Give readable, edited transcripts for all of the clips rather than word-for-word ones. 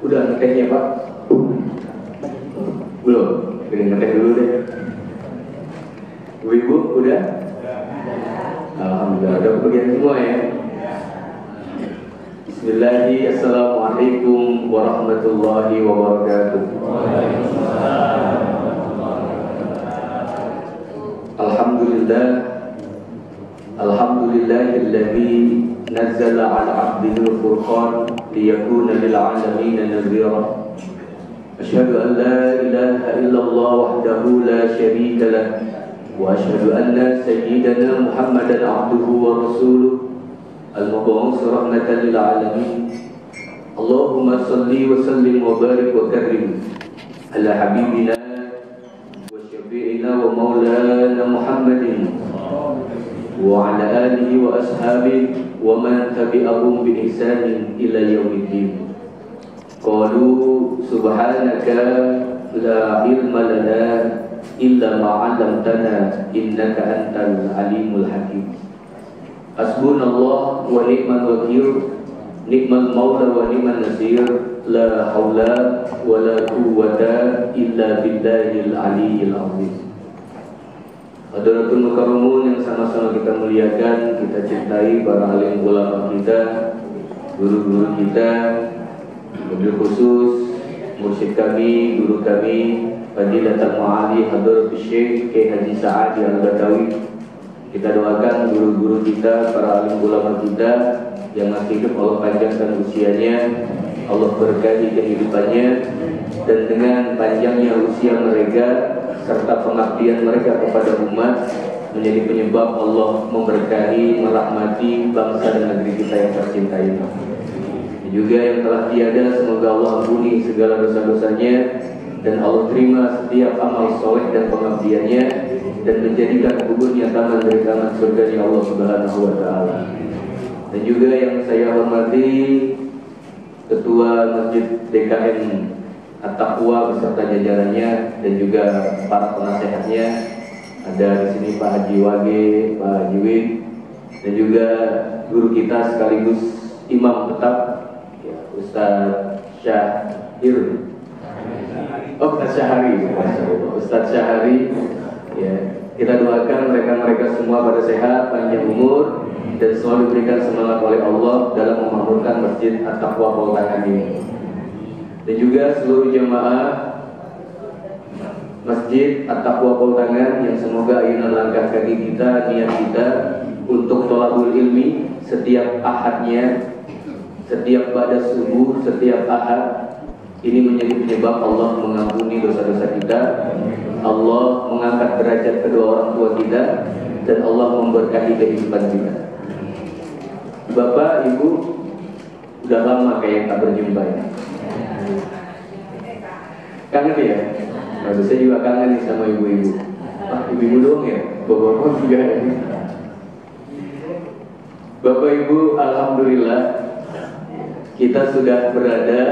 Udah ngetehnya Pak? Belum? Pilih ngeteh dulu deh. Ibu-ibu udah? Alhamdulillah udah kebagian semua ya. Bismillahirrahmanirrahim. Assalamualaikum warahmatullahi wabarakatuh. Alhamdulillah. Alhamdulillahilladzi nazzala 'ala 'abdihil furqan liyakuna lil 'alamin nadhira. Asyhadu an la ilaha illallah wahdahu la syarika lah wa asyhadu anna sayyidana Muhammadan 'abduhu wa rasuluh al-mab'uts rahmatan lil 'alamin. Allahumma shalli wa sallim wa barik wa karrim ala habibina wa syafi'ina wa maulana Muhammadin wa ala alihi wa ashabihi wa man tabi'ahum bi ihsanin ila yaumiddin. Qalu subhanaka la ilma lana illa ma 'allamtana innaka antal alimul hakim. Hasbunallah wa ni'mal wakil, ni'mal maula wa ni'man nasir, la haula wa la quwwata illa billahil aliyyil azim. Hadratul mukarramun yang sama-sama kita muliakan, kita cintai para alim ulama kita, guru-guru kita, wabil khusus mursyid kami, guru kami Fadilatul Mu'ali Hadratus Syekh Kiai Haji Sa'adi Al-Batawi. Kita doakan guru-guru kita, para alim ulama kita yang masih hidup, Allah panjangkan usianya, Allah berkahi kehidupannya, dan dengan panjangnya usia mereka serta pengabdian mereka kepada umat menjadi penyebab Allah memberkahi, merahmati bangsa dan negeri kita yang tercinta ini. Juga yang telah tiada, semoga Allah ampuni segala dosa-dosanya dan Allah terima setiap amal soleh dan pengabdiannya dan menjadikan kuburnya taman dari taman surga Allah Subhanahu wa taala. Dan juga yang saya hormati Ketua Masjid DKM At-Taqwa beserta jajarannya dan juga para penasehatnya. Ada di sini Pak Haji Wage, Pak Haji Wid, dan juga guru kita sekaligus imam tetap ya, Ustadz Syahir. Oh, Ustadz Syahari, Ustadz Syahari. Ya, kita doakan mereka semua pada sehat, panjang umur, dan selalu diberikan semangat oleh Allah dalam memakmurkan Masjid At-Taqwa Poltangan ini. Dan juga seluruh jamaah Masjid At-Taqwa Poltangan yang semoga ayunan langkah kaki kita, niat kita untuk thalabul ilmi setiap ahadnya, setiap pada subuh, setiap ahad ini menjadi penyebab Allah mengampuni dosa-dosa kita, Allah mengangkat derajat kedua orang tua kita, dan Allah memberkahi kehidupan kita. Bapak, Ibu, udah lama kayak tak berjumpa ya. Kangen ya? Nah, saya juga kangen nih sama ibu-ibu. Ah, ibu-ibu doang ya? Bapak-bapak juga ya? Bapak Ibu, alhamdulillah kita sudah berada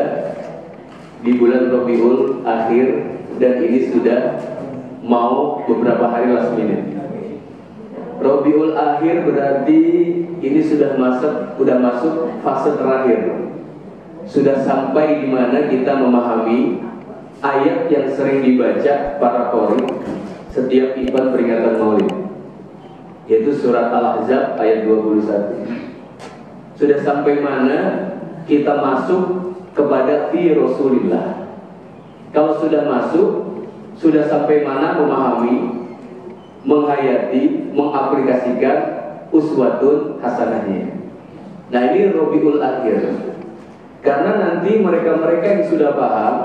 di bulan Rabiul Akhir dan ini sudah mau beberapa hari last minute. Rabiul Akhir berarti ini sudah masuk fase terakhir. Sudah sampai di mana kita memahami ayat yang sering dibaca para qori setiap event peringatan Maulid, yaitu surat Al-Ahzab ayat 21. Sudah sampai mana kita masuk kepada fi Rasulillah. Kalau sudah masuk, sudah sampai mana memahami, menghayati, mengaplikasikan uswatun hasanahnya. Nah, ini Rabiul Akhir. Karena nanti mereka-mereka yang sudah paham,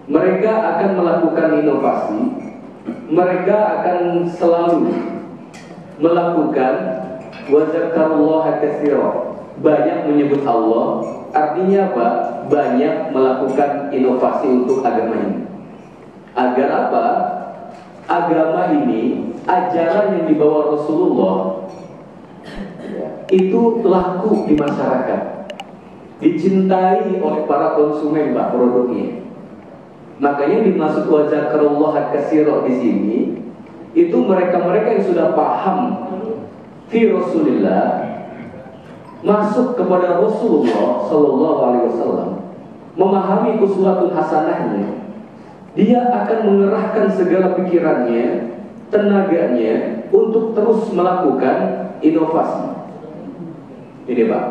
mereka akan melakukan inovasi, mereka akan selalu melakukan wazakarullaha katsira, banyak menyebut Allah. Artinya apa? Banyak melakukan inovasi untuk agama ini. Agar apa? Agama ini, ajaran yang dibawa Rasulullah itu laku di masyarakat, dicintai oleh para konsumen Pak produknya. Makanya dimaksud wazakarullaha katsira di sini itu mereka-mereka yang sudah paham fi Rasulillah, masuk kepada Rasulullah Sallallahu Alaihi Wasallam, memahami uswatun hasanahnya, dia akan mengerahkan segala pikirannya, tenaganya untuk terus melakukan inovasi. Ini Pak,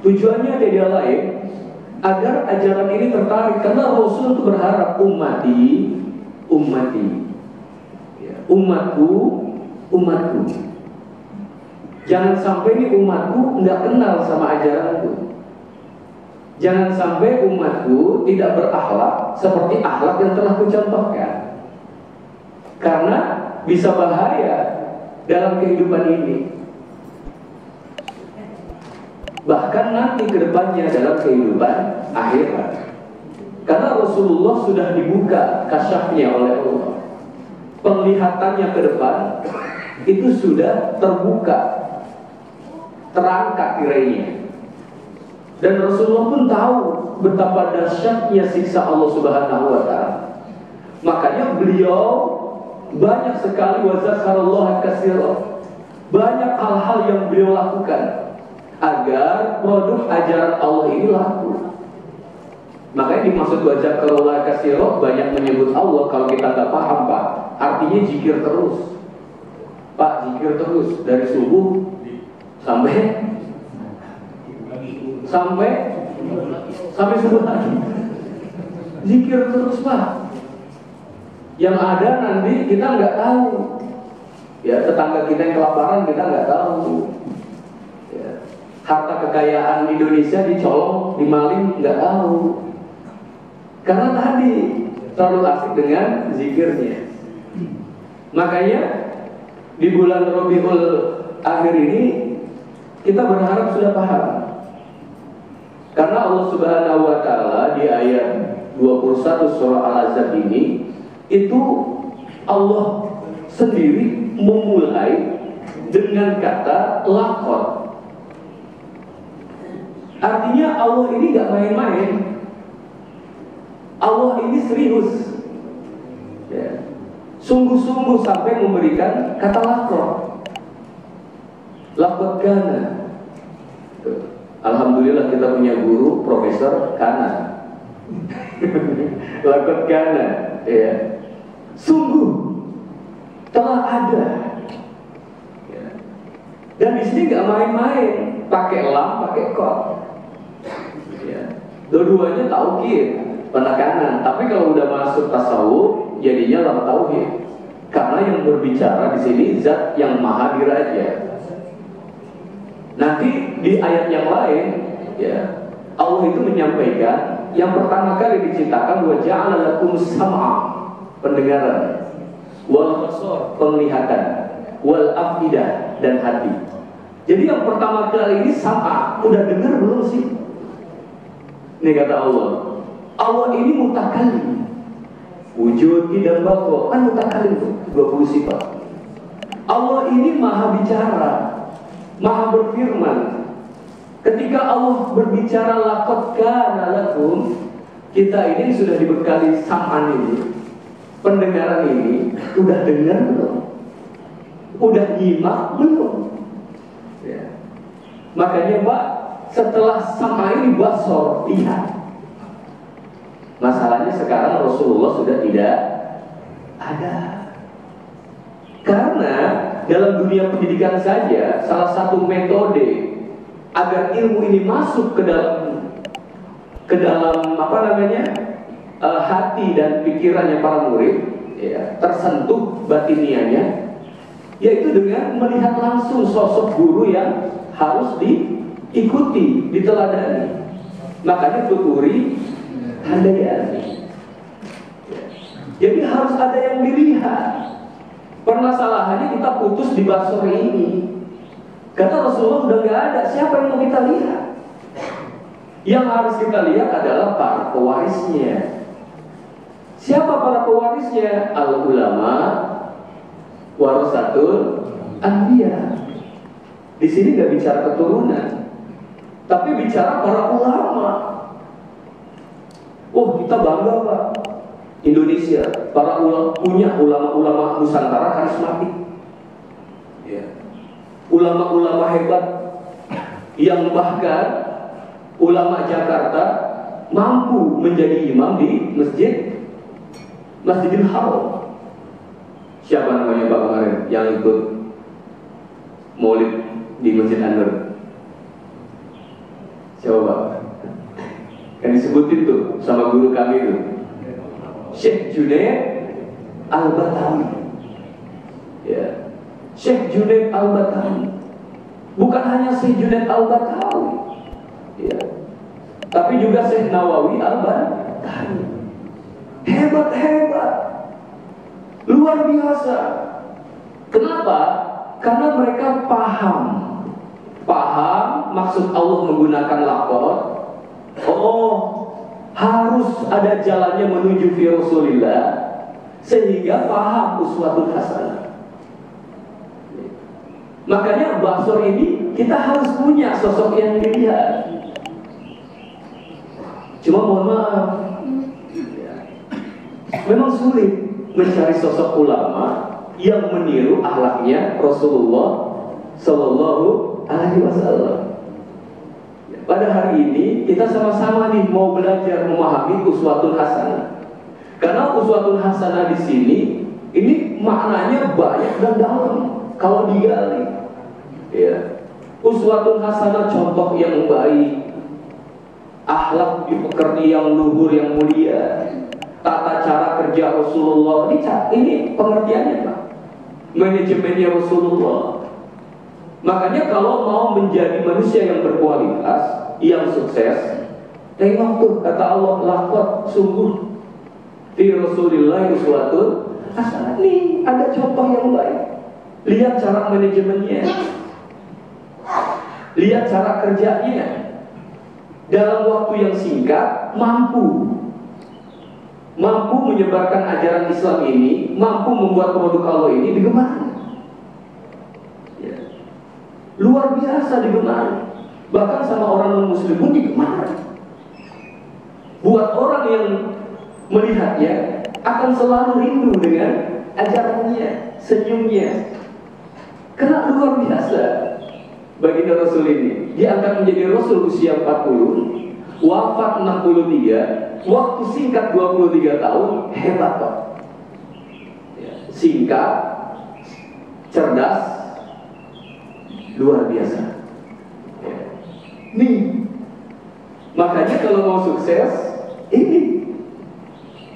tujuannya tidak lain agar ajaran ini tertarik, karena Rasul itu berharap ummati, ya, umatku. Jangan sampai ini umatku nggak kenal sama ajaranku. Jangan sampai umatku tidak berakhlak seperti akhlak yang telah kucontohkan, karena bisa bahaya dalam kehidupan ini, bahkan nanti kedepannya dalam kehidupan akhirat. Karena Rasulullah sudah dibuka kasyafnya oleh Allah, penglihatannya ke depan itu sudah terbuka, terangkat tirainya. Dan Rasulullah pun tahu betapa dahsyatnya siksa Allah Subhanahu wa ta'ala. Makanya beliau banyak sekali wazakarallaha katsira, banyak hal-hal yang beliau lakukan agar produk ajaran Allah ini laku. Makanya dimaksud wazakarallaha katsira, banyak menyebut Allah. Kalau kita nggak paham Pak, artinya zikir terus Pak, zikir terus dari subuh sampai subuh lagi, zikir terus Pak. Yang ada nanti kita nggak tahu, ya, tetangga kita yang kelaparan kita nggak tahu, ya, harta kekayaan Indonesia dicolong, dimaling nggak tahu, karena tadi terlalu asik dengan zikirnya. Makanya di bulan Rabiul Akhir ini kita berharap sudah paham, karena Allah Subhanahu wa ta'ala di ayat 21 surah Al-Ahzab ini, itu Allah sendiri memulai dengan kata laqad. Artinya Allah ini gak main-main, Allah ini serius, ya, sungguh-sungguh sampai memberikan kata laqad. Laqad kana. Alhamdulillah kita punya guru Profesor Kana. Laqad kana, ya, sungguh telah ada, ya. Dan di sini nggak main-main, pakai lam, pakai qad, ya. Dua-duanya taukid, penekanan. Tapi kalau udah masuk tasawuf, jadinya lam tauhid, karena yang berbicara di sini zat yang maha diraja. Nanti di ayat yang lain, ya, Allah itu menyampaikan yang pertama kali diciptakan wa ja'ala lakum sam'a, pendengaran, wal basar, penglihatan, wal afidah, dan hati. Jadi yang pertama kali ini sam'a, udah dengar belum sih? Ini kata Allah. Allah ini mutakallim, wujud dan baqa, kan mutakallim tuh 20 sifat. Allah ini maha bicara, maha berfirman. Ketika Allah berbicara laqad kana lakum, kita ini sudah dibekali sam'an ini, pendengaran ini, udah dengar belum? Udah nyimak belum? Ya. Makanya Pak, setelah sam'a ini basor, lihat. Masalahnya sekarang Rasulullah sudah tidak ada. Karena dalam dunia pendidikan saja, salah satu metode agar ilmu ini masuk ke dalam apa namanya, hati dan pikirannya para murid, ya, tersentuh batinianya, yaitu dengan melihat langsung sosok guru yang harus diikuti, diteladani. Makanya tuturi handayani, ya. Jadi harus ada yang dilihat. Permasalahannya kita putus di basor ini, karena Rasulullah udah gak ada. Siapa yang mau kita lihat? Yang harus kita lihat adalah para pewarisnya. Siapa para pewarisnya? Al-ulama warasatul anbiya. Di sini gak bicara keturunan, tapi bicara para ulama. Oh, kita bangga Pak, Indonesia punya ulama-ulama Nusantara karismatik, ya. Ulama-ulama hebat, yang bahkan ulama Jakarta mampu menjadi imam di Masjidil Haram. Siapa namanya Pak kemarin yang ikut maulid di Masjid Anwar? Siapa Pak? Yang disebutin tuh sama guru kami tuh, Syekh Junaid Al-Batawi. Ya, Syekh Junaid Al-Batawi. Bukan hanya Syekh Junaid Al-Batawi, ya, tapi juga Syekh Nawawi Al-Batawi. Hebat, luar biasa. Kenapa? Karena mereka paham maksud Allah menggunakan laqad. Oh, harus ada jalannya menuju fi Rasulillah, sehingga paham uswatun hasanah. Makanya Basor ini kita harus punya sosok yang dilihat. Cuma mohon maaf, memang sulit mencari sosok ulama yang meniru akhlaknya Rasulullah Sallallahu Alaihi Wasallam. Pada hari ini kita sama-sama nih mau belajar memahami uswatun hasanah. Karena uswatun hasanah di sini ini maknanya banyak dan dalam kalau digali. Ya. Uswatun hasanah, contoh yang baik, akhlak pekerti yang luhur yang mulia, tata cara kerja Rasulullah. Ini pengertiannya Pak, manajemennya Rasulullah. Makanya kalau mau menjadi manusia yang berkualitas, yang sukses, tengok tuh kata Allah, laqad sungguh fi Rasulillah uswatun hasanah. Nih ada contoh yang baik. Lihat cara manajemennya, lihat cara kerjanya. Dalam waktu yang singkat mampu menyebarkan ajaran Islam ini, mampu membuat produk Allah ini digemari. Ya. Luar biasa digemari. Bahkan sama orang non-muslim pun digemari. Buat orang yang melihatnya akan selalu rindu dengan ajarannya, senyumnya. Karena luar biasa baginda Rasul ini. Diangkat menjadi Rasul usia 40, wafat 63, waktu singkat 23 tahun, hebat Pak. Singkat, cerdas, luar biasa. Nih, makanya kalau mau sukses, ini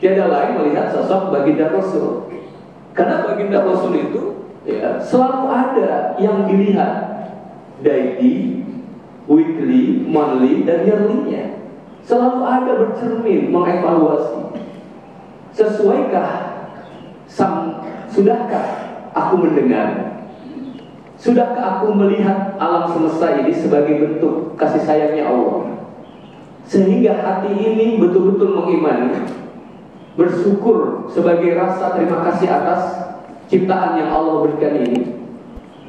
tiada lain melihat sosok baginda Rasul. Karena baginda Rasul itu ya, selalu ada yang dilihat, daily, weekly, monthly, dan yearly-nya. Selalu ada bercermin, mengevaluasi. Sesuaikah, sudahkah aku mendengar? Sudahkah aku melihat alam semesta ini sebagai bentuk kasih sayangnya Allah? Sehingga hati ini betul-betul mengimani, bersyukur sebagai rasa terima kasih atas ciptaan yang Allah berikan ini.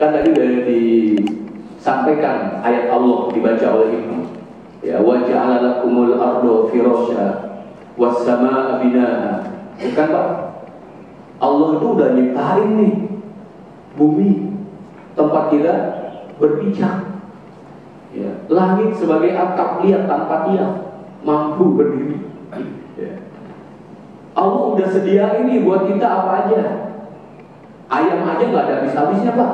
Kan tadi sudah disampaikan ayat Allah dibaca oleh Ibnu. Ya, wa ja'ala lakumul ardo firasya was samaa binaa. Bukan Pak? Allah itu udah nyiptain nih bumi, tempat kita berpijak. Ya, langit sebagai atap, lihat tanpa tiang, mampu berdiri. Ya. Allah udah sedia ini buat kita apa aja. Ayam aja nggak ada habis-habisnya Pak.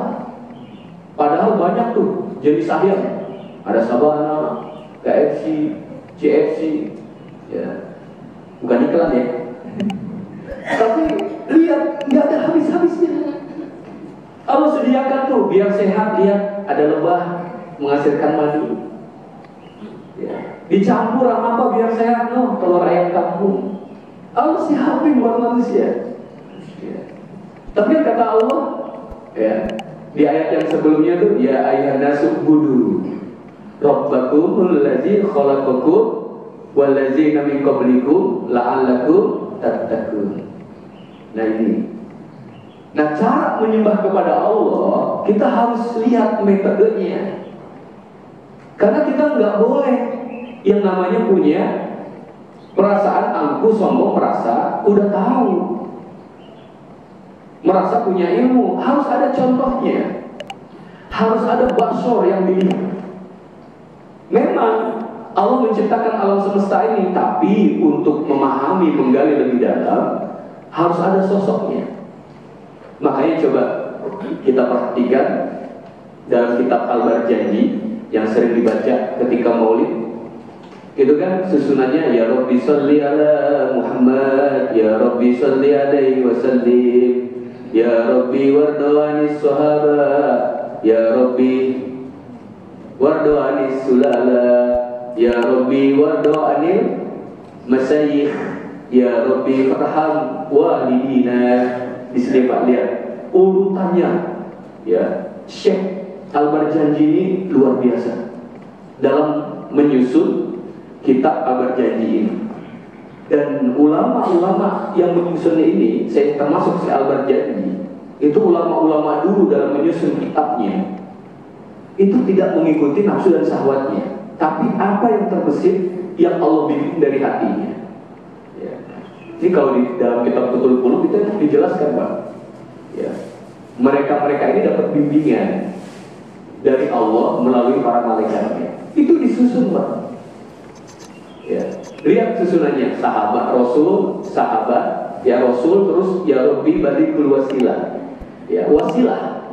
Padahal banyak tuh jenis ayam. Ada Sabana, KFC, CFC, ya. Bukan iklan ya. Tapi lihat nggak ada habis-habisnya. Allah sediakan tuh biar sehat, lihat ada lebah menghasilkan madu. Ya. Dicampur sama apa biar sehat? No, telur ayam kampung. Allah siapin buat manusia. Ya. Tapi kan kata Allah, ya, di ayat yang sebelumnya tuh, ya ayyuhan nasu budu rabbakumul ladzi khalaqakum wal ladzina min qablikum la'allakum tattaqun. Nah ini. Nah, cara menyembah kepada Allah kita harus lihat metodenya. Karena kita nggak boleh yang namanya punya perasaan angkuh, sombong, merasa udah tahu, merasa punya ilmu. Harus ada contohnya, harus ada basor yang dilihat. Memang Allah menciptakan alam semesta ini, tapi untuk memahami, menggali lebih dalam harus ada sosoknya. Makanya coba kita perhatikan dalam kitab Al-Barjanji yang sering dibaca ketika maulid, itu kan susunannya ya Rabbi sholli ala Muhammad, ya Rabbi sholli alaihi wasallim, ya Rabbi wardawanis sahabat, ya Rabbi wardawanis sulala, ya Rabbi wardawanil masyayikh, ya Rabbi farham walidina. Di sini Pak lihat urutannya, ya. Syekh Al-Barjanji ini luar biasa dalam menyusun kitab Al-Barjanji ini. Dan ulama-ulama yang menyusunnya ini, saya termasuk si Al-Barjanji, itu ulama-ulama dulu dalam menyusun kitabnya itu tidak mengikuti nafsu dan syahwatnya, tapi apa yang terbesit yang Allah bimbing dari hatinya. Ya. Ini kalau di dalam kitab Tutul Qulub itu dijelaskan, Pak. Ya. Mereka-mereka ini dapat bimbingan dari Allah melalui para malaikatnya. Itu disusun, Pak. Ya. Lihat susunannya, sahabat Rasul, sahabat, ya Rasul, terus ya Rabbi badikul wasilah. Ya, wasilah.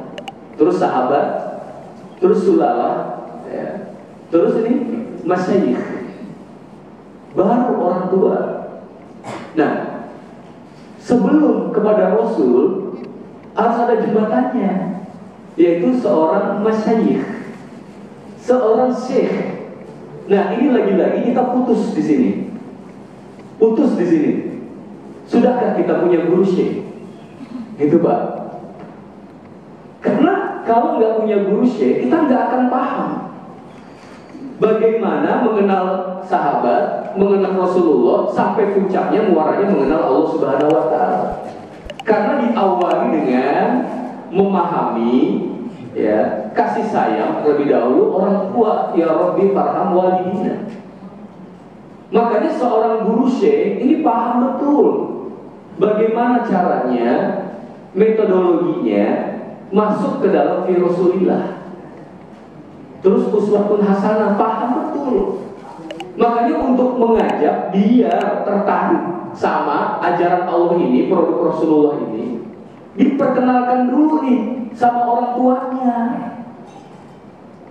Terus sahabat, terus sulalah, ya. Terus ini masyayikh, baru orang tua. Nah, sebelum kepada Rasul harus ada jembatannya, yaitu seorang masyayikh, seorang syekh. Nah, ini lagi-lagi kita putus di sini, putus di sini. Sudahkah kita punya guru syekh? Gitu, Pak. Karena kalau nggak punya guru syekh, kita nggak akan paham bagaimana mengenal sahabat, mengenal Rasulullah, sampai puncaknya muaranya mengenal Allah Subhanahu wa Ta'ala. Karena diawali dengan memahami, ya, kasih sayang terlebih dahulu orang tua, ya Rabbi farham walidina. Makanya seorang guru syekh ini paham betul bagaimana caranya, metodologinya masuk ke dalam fi Rasulillah. Terus uswatun hasanah, paham betul. Makanya untuk mengajak dia tertarik sama ajaran Allah ini, produk Rasulullah ini, diperkenalkan dulu nih sama orang tuanya,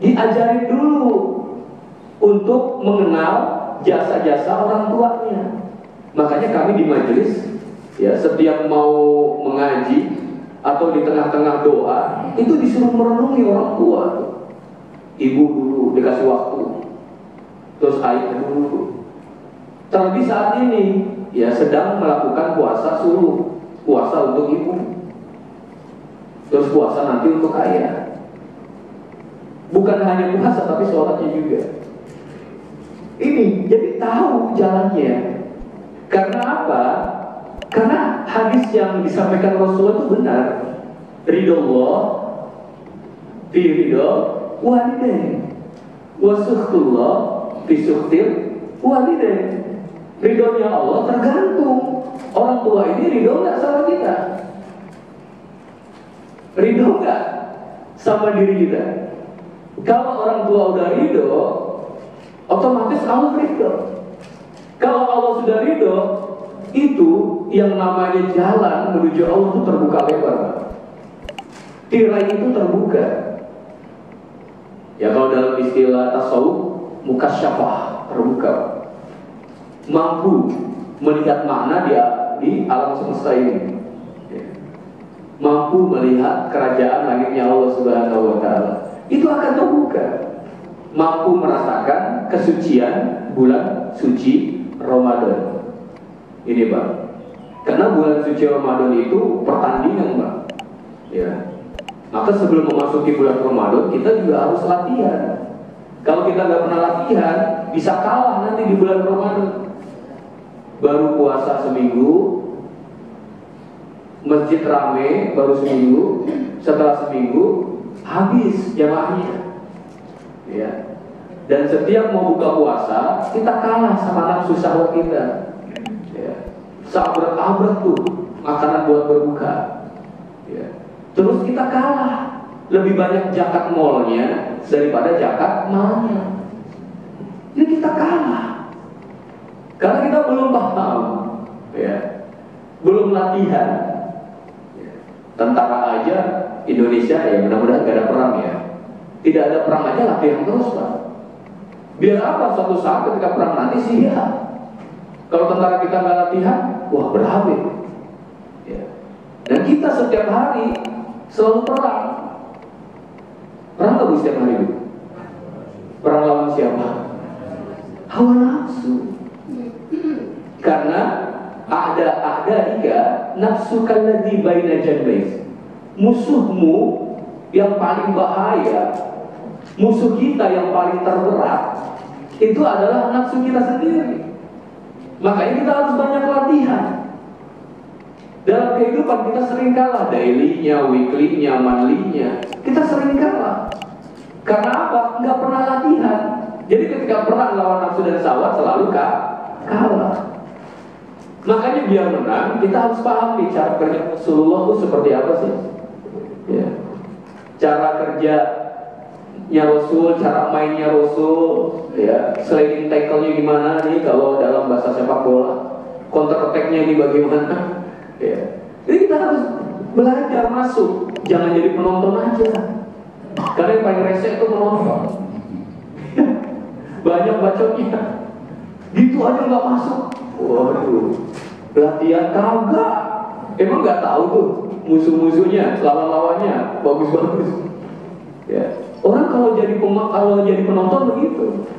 diajarin dulu untuk mengenal jasa-jasa orang tuanya. Makanya kami di majelis, ya, setiap mau mengaji atau di tengah-tengah doa itu disuruh merenungi orang tua. Ibu dulu dikasih waktu, terus ayah dulu. Terlebih saat ini, ya, sedang melakukan puasa suruh, puasa untuk ibu, terus puasa nanti untuk ayah. Bukan hanya puasa tapi sholatnya juga. Ini jadi tahu jalannya. Karena apa? Karena hadis yang disampaikan Rasulullah itu benar. Ridho Allah fi ridho walidain, wa sukhtullah fi sukhtil walidain. Ridhonya Allah tergantung orang tua ini ridho nggak sama kita, ridho nggak sama diri kita. Kalau orang tua udah ridho, otomatis Allah ridho. Kalau Allah sudah ridho, itu yang namanya jalan menuju Allah itu terbuka lebar. Tirai itu terbuka. Ya, kalau dalam istilah tasawuf, mukasyafah, terbuka. Mampu melihat makna di alam semesta ini. Mampu melihat kerajaan langitnya Allah Subhanahu wa Ta'ala. Itu akan terbuka. Mampu merasakan kesucian bulan suci Ramadan. Ini, Pak. Karena bulan suci Ramadan itu pertandingan, Pak. Ya. Maka sebelum memasuki bulan Ramadan kita juga harus latihan. Kalau kita nggak pernah latihan, bisa kalah nanti di bulan Ramadan. Baru puasa seminggu, masjid rame baru seminggu, setelah seminggu habis jamaahnya. Ya. Dan setiap mau buka puasa kita kalah sama nafsu syahwat kita. Ya. Sabrak-abrak tuh makanan buat berbuka. Ya. Terus kita kalah, lebih banyak zakat malnya daripada zakat malnya. Itu kita kalah. Karena kita belum paham, ya, belum latihan. Tentara aja Indonesia ya mudah-mudahan gak ada perang ya. Tidak ada perang aja latihan terus Pak. Biar apa suatu saat ketika perang nanti siap. Kalau tentara kita nggak latihan, wah berhabis. Ya. Dan kita setiap hari selalu perang. Perang nggak setiap hari itu? Perang lawan siapa? Hawa nafsu. Karena ada ika nafsu kalladzi baina janbais. Musuhmu yang paling bahaya, musuh kita yang paling terberat, itu adalah nafsu kita sendiri. Makanya kita harus banyak latihan. Dalam kehidupan kita sering kalah, daily-nya, weekly-nya, monthly-nya, kita sering kalah. Karena apa? Nggak pernah latihan. Jadi ketika perang lawan nafsu dan syahwat selalu kalah. Makanya biar menang, kita harus paham nih cara kerja Rasulullah itu seperti apa sih? Ya. Cara kerjanya Rasul, cara mainnya Rasul, ya, sliding tackle-nya gimana nih kalau dalam bahasa sepak bola, counter attack-nya ini bagaimana, ya. Jadi kita harus belajar masuk, jangan jadi penonton aja. Karena yang paling resek itu menonton. Banyak bacotnya, gitu aja nggak masuk. Waduh, latihan kagak. Emang nggak tahu tuh musuh-musuhnya, lawan-lawannya bagus-bagus. Ya. Orang kalau jadi penonton begitu.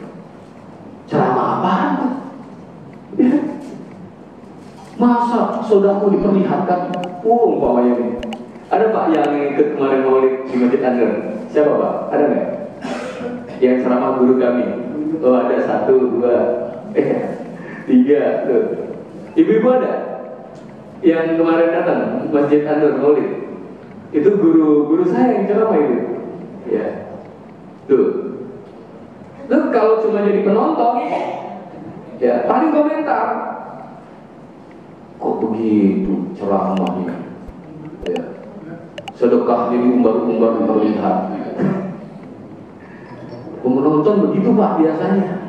Ceramah apaan tuh? Ya. Masa saudaraku diperlihatkan? Umpamanya nih. Ada Pak yang ikut kemarin maulid di Masjid Anur? Siapa Pak? Ada nggak? Yang ceramah guru kami. Oh ada 1, 2, 3 tuh. Ibu-ibu ada? Yang kemarin datang Masjid Anur maulid. Itu guru saya yang ceramah itu. Ya. Tuh. Loh kalau cuma jadi penonton, ya paling komentar. Kok begitu ceramahnya? Ya. Sedekahnya diumbar-umbar terlihat. Penonton begitu Pak biasanya.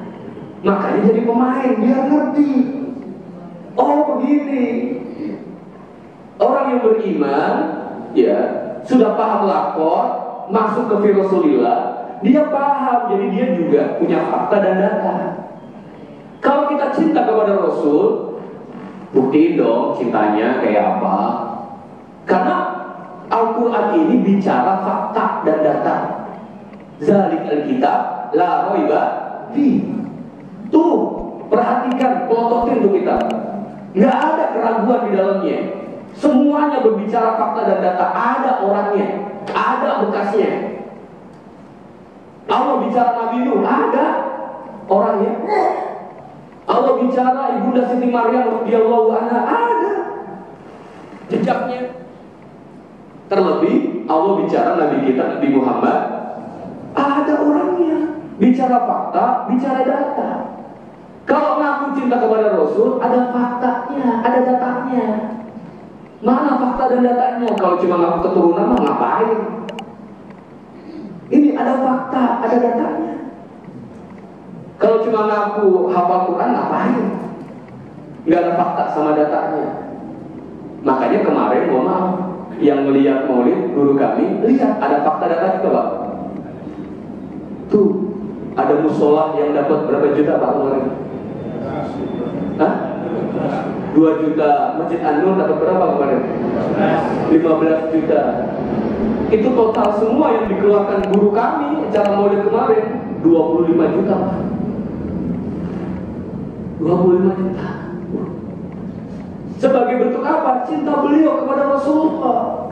Makanya jadi pemain biar ngerti. Oh begini. Orang yang beriman, ya sudah paham lakon, masuk ke Rasulillah, dia paham, jadi dia juga punya fakta dan data. Kalau kita cinta kepada Rasul, buktiin dong cintanya kayak apa. Karena Al-Quran ini bicara fakta dan data. Zalikal kitab la raiba fi. Tuh, perhatikan, pelototin tuh kita. Nggak ada keraguan di dalamnya. Semuanya berbicara fakta dan data. Ada orangnya, ada bekasnya. Allah bicara Nabi Nuh, ada orangnya. Allah bicara Ibunda Siti Maryam radhiyallahu anha, ada jejaknya. Terlebih Allah bicara Nabi kita Nabi Muhammad, ada orangnya. Bicara fakta, bicara data. Kalau ngaku cinta kepada Rasul, ada faktanya, ada datanya. Mana fakta dan datanya? Kalau cuma ngaku keturunan mah ngapain? Ini ada fakta, ada datanya. Kalau cuma ngaku hafal Quran ngapain? Nggak ada fakta sama datanya. Makanya kemarin mohon maaf, yang melihat maulid guru kami lihat ada fakta data juga Pak. Tuh ada musola yang dapat berapa juta Pak kemarin? Hah? 2 juta. Masjid An-Nur dapat berapa kemarin? 15 juta. Itu total semua yang dikeluarkan guru kami acara maulid kemarin 25 juta Pak. 25 juta. Sebagai bentuk apa? Cinta beliau kepada Rasulullah.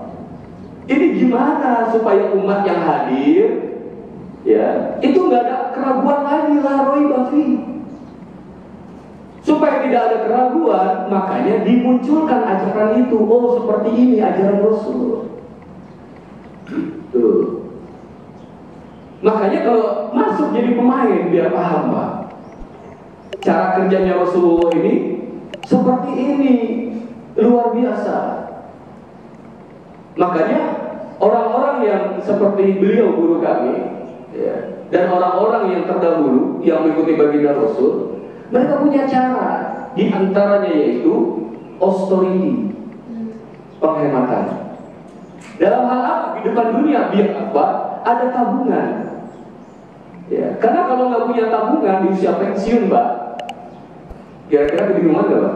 Ini gimana supaya umat yang hadir, ya, itu nggak ada keraguan lagi, la raiba fi. Supaya tidak ada keraguan, makanya dimunculkan ajaran itu. Oh, seperti ini ajaran Rasul. Tuh. Makanya kalau masuk jadi pemain biar paham Pak. Cara kerjanya Rasulullah ini seperti ini, luar biasa. Makanya orang-orang yang seperti beliau guru kami, Ya. Dan orang-orang yang terdahulu yang mengikuti baginda Rasul, mereka punya cara. Di antaranya yaitu austerity, penghematan. Dalam hal apa? Di depan dunia biar apa? Ada tabungan. Ya. Karena kalau nggak punya tabungan di usia pensiun, Mbak, kira-kira kebingungan nggak, Mbak?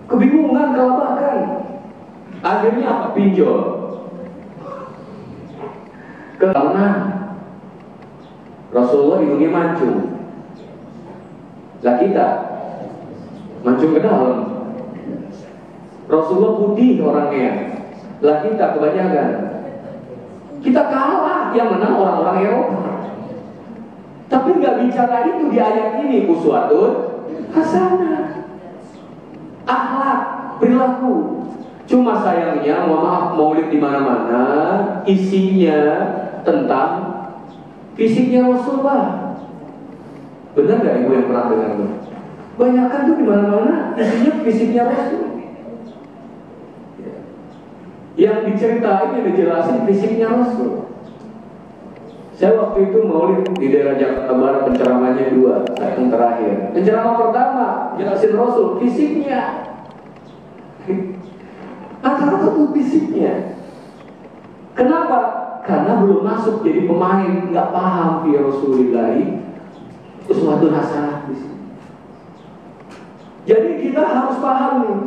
Kebingungan, kelabakan. Akhirnya apa? Pinjol. Karena Rasulullah hidungnya mancung. Lah kita mancung ke dalam. Rasulullah putih orangnya. Lah kita kebanyakan. Kita kalah, yang menang orang-orang Eropa. Tapi nggak bicara itu di ayat ini. Uswatun hasanah, akhlak, perilaku. Cuma sayangnya, mohon maaf, maulid di mana-mana isinya tentang fisiknya Rasulullah. Benar nggak ibu yang pernah dengar itu? Banyakan tuh di mana-mana isinya fisiknya Rasul. Yang diceritain, yang dijelasin fisiknya Rasul. Saya waktu itu maulid di daerah Jakarta Barat, penceramahnya 2, saya yang terakhir. Penceramah pertama jelasin Rasul, fisiknya. Rata-rata tuh fisiknya. Kenapa? Karena belum masuk jadi pemain, nggak paham fi Rasulillahi uswatun hasanah di sini. Jadi kita harus paham nih,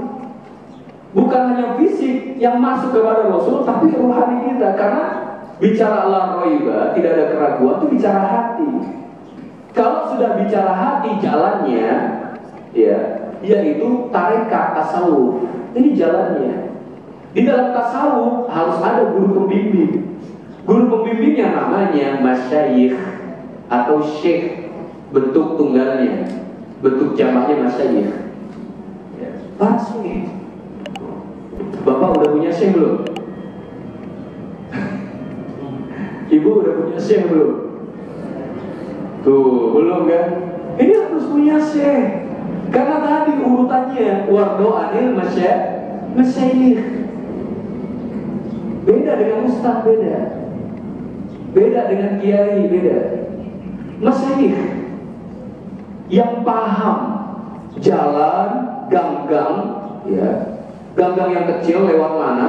bukan hanya fisik yang masuk kepada Rasul, tapi rohani kita. Karena bicara la raiba, tidak ada keraguan, itu bicara hati. Kalau sudah bicara hati, jalannya, ya, yaitu tarekat tasawuf. Ini jalannya. Di dalam tasawuf harus ada guru pembimbing. Guru pembimbingnya namanya masyayikh atau syekh, bentuk tunggalnya, bentuk jamaknya masyayikh. Ya. Pasti. Bapak udah punya syekh belum? Ibu udah punya syekh belum? Tuh, belum kan? Ini harus punya syekh. Karena tadi urutannya wardo anil masyayikh. Beda dengan ustaz, beda. Beda dengan kiai, beda. Masyayikh yang paham jalan, ganggang, ya, ganggang yang kecil lewat mana,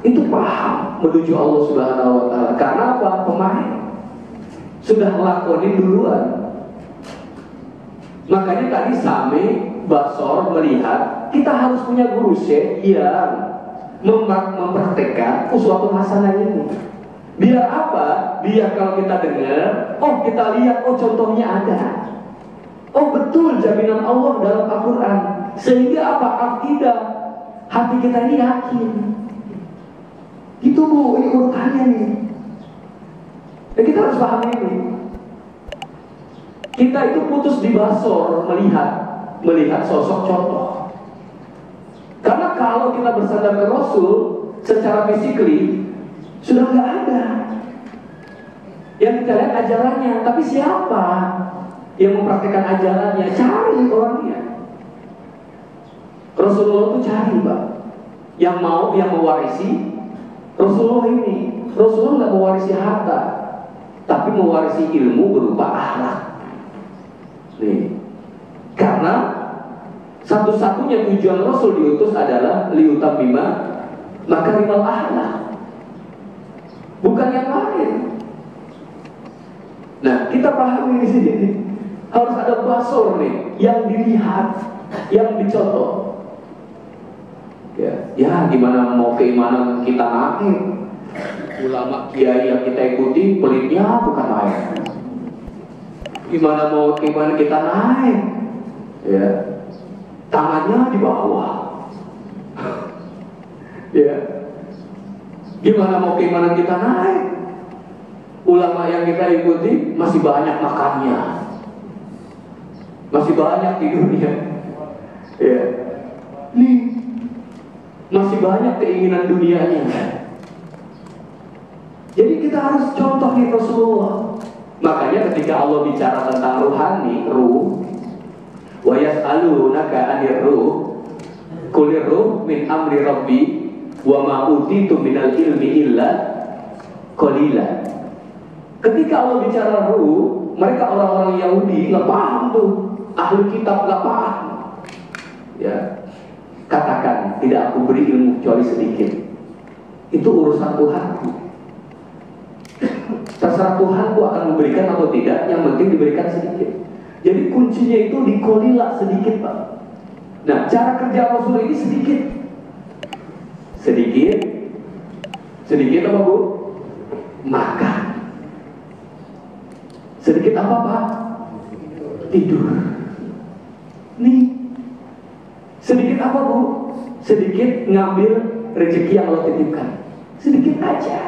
itu paham menuju Allah Subhanahu wa Ta'ala. Karena apa? Pemain sudah ngelakonin duluan. Makanya tadi Sami Basor melihat kita harus punya guru syekh yang mempraktekkan uswatun hasanah ini. Biar apa? Biar kalau kita dengar, oh kita lihat, oh contohnya ada. Oh betul jaminan Allah dalam Al-Quran. Sehingga apa? Akidah hati kita ini yakin. Gitu Bu, ini urutannya nih. Dan kita harus paham ini. Kita itu putus di basor melihat sosok contoh. Karena kalau kita bersandar ke Rasul secara fisikly sudah nggak ada. Yang kita lihat ajarannya, tapi siapa yang mempraktikkan ajarannya? Cari orangnya. Rasulullah itu cari, Pak. Yang mewarisi Rasulullah ini. Rasulullah nggak mewarisi harta, tapi mewarisi ilmu berupa akhlak. Nih, karena satu-satunya tujuan Rasul diutus adalah liutammima makarimal akhlak, bukan yang lain. Nah, kita pahami di sini harus ada basor nih yang dilihat, yang dicontoh. Ya, gimana mau keimanan kita naik? Ulama kiai yang kita ikuti pelitnya bukan main. Gimana mau keimanan kita naik? Ya. Tangannya di bawah. Ya. Gimana mau keimanan kita naik? Ulama yang kita ikuti masih banyak makannya, masih banyak tidurnya. Ya. Nih, masih banyak keinginan dunianya. Jadi kita harus contoh nih Rasulullah. Makanya ketika Allah bicara tentang ruhani, ruh, wa yas'alunaka 'anir ruh qulir ruh min amri rabbi wa ma utitu minal ilmi illa qalila. Ketika Allah bicara ruh, mereka orang-orang Yahudi nggak paham tuh, ahli kitab nggak paham. Ya, katakan tidak aku beri ilmu kecuali sedikit. Itu urusan Tuhanku. Terserah Tuhanku akan memberikan atau tidak, yang penting diberikan sedikit. Jadi kuncinya itu dikolila sedikit, Pak. Nah, cara kerja Rasul ini sedikit. Sedikit apa, Bu? Makan. Sedikit apa, Pak? Tidur. Nih. Sedikit apa, Bu? Sedikit ngambil rezeki yang Allah titipkan. Sedikit aja.